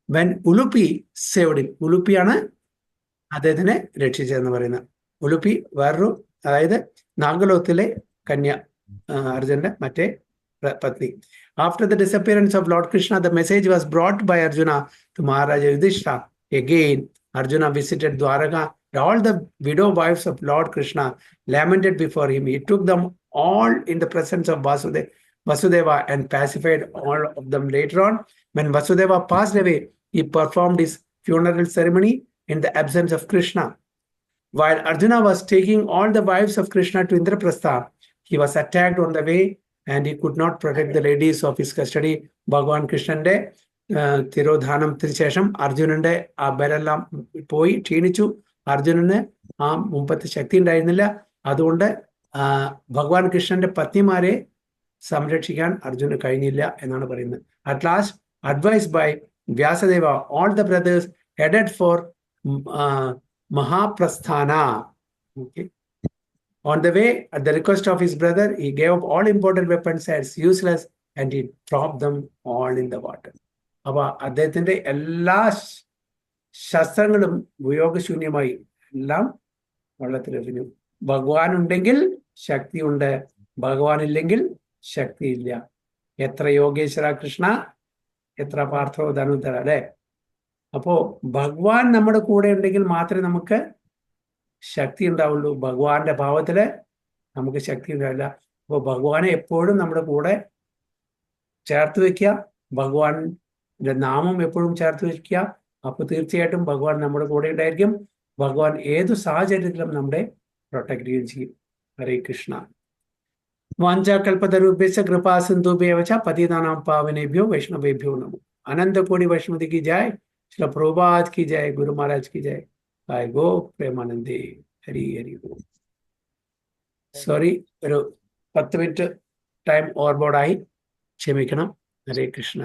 when Ulupi saved him. ഉലുപ്പിയാണ് അദ്ദേഹത്തിനെ രക്ഷിച്ചതെന്ന് പറയുന്നത്. ഉലുപ്പി വേറൊരു, അതായത് നാഗലോകത്തിലെ കന്യ, അർജുനന്റെ മറ്റേ പത്നി. After the disappearance of Lord Krishna, the message was brought by Arjuna to Maharaja Yudhishthira. Again, Arjuna visited Dwaraka. All the widow wives of Lord Krishna lamented before him. He took them all in the presence of Vasudeva and pacified all of them. Later on, when Vasudeva passed away, he performed his funeral ceremony in the absence of Krishna. While Arjuna was taking all the wives of Krishna to Indraprastha, he was attacked on the way and he could not protect the ladies of his custody. Bhagavan Krishnന്റെ തിരോധാനത്തിന് ശേഷം അർജുനന്റെ ആ ബലെല്ലാം പോയി ക്ഷീണിച്ചു. അർജുനന് ആ മുമ്പത്തെ ശക്തി ഉണ്ടായിരുന്നില്ല. അതുകൊണ്ട് ഭഗവാൻ കൃഷ്ണന്റെ പത്നിമാരെ സംരക്ഷിക്കാൻ അർജുനന് കഴിഞ്ഞില്ല എന്നാണ് പറയുന്നത്. At last, advised by Vyasadeva, all the brothers headed for Mahaprasthana. Okay. On the way, at the request of his brother, he gave up all important weapons as useless and he dropped them all in the water. അപ്പൊ അദ്ദേഹത്തിന്റെ എല്ലാ ശസ്ത്രങ്ങളും ഉപയോഗശൂന്യമായി, എല്ലാം വെള്ളത്തിലെറിഞ്ഞു. ഭഗവാൻ ഉണ്ടെങ്കിൽ ശക്തിയുണ്ട്, ഭഗവാൻ ഇല്ലെങ്കിൽ ശക്തിയില്ല. എത്ര യോഗേശ്വര കൃഷ്ണ, എത്ര പാർത്ഥോ ധനുധര, അല്ലെ? അപ്പോ ഭഗവാൻ നമ്മുടെ കൂടെ ഉണ്ടെങ്കിൽ മാത്രമേ നമുക്ക് ശക്തി ഉണ്ടാവുള്ളൂ. ഭഗവാന്റെ ഭാവത്തില് നമുക്ക് ശക്തി ഉണ്ടാവില്ല. അപ്പോൾ ഭഗവാനെ എപ്പോഴും നമ്മുടെ കൂടെ ചേർത്ത് വെക്കുക, ഭഗവാന്റെ നാമം എപ്പോഴും ചേർത്ത് വെക്കുക. അപ്പൊ തീർച്ചയായിട്ടും ഭഗവാൻ നമ്മുടെ കൂടെ ഉണ്ടായിരിക്കും. ഭഗവാൻ ഏതു സാഹചര്യത്തിലും നമ്മളെ പ്രൊട്ടക്ട് ചെയ്യുകയും ചെയ്യും. ഹരേ കൃഷ്ണ. വാഞ്ചാകൽപതരുഭ്യശ്ച കൃപാ സിന്ധുഭ്യവ ച പതിതാനാം പാവനേഭ്യോ വൈഷ്ണവേഭ്യോ നമോ. അനന്ത കോടി വൈഷ്ണവതി की जय, श्री प्रभुपाद की जय, गुरु महाराज की जय. I go പ്രേമാനന്ദേ. ഹരി ഹരി. സോറി, ഒരു 10 മിനിറ്റ് ടൈം ഓവർബോർഡായി, ക്ഷമിക്കണം. ഹരേ കൃഷ്ണ.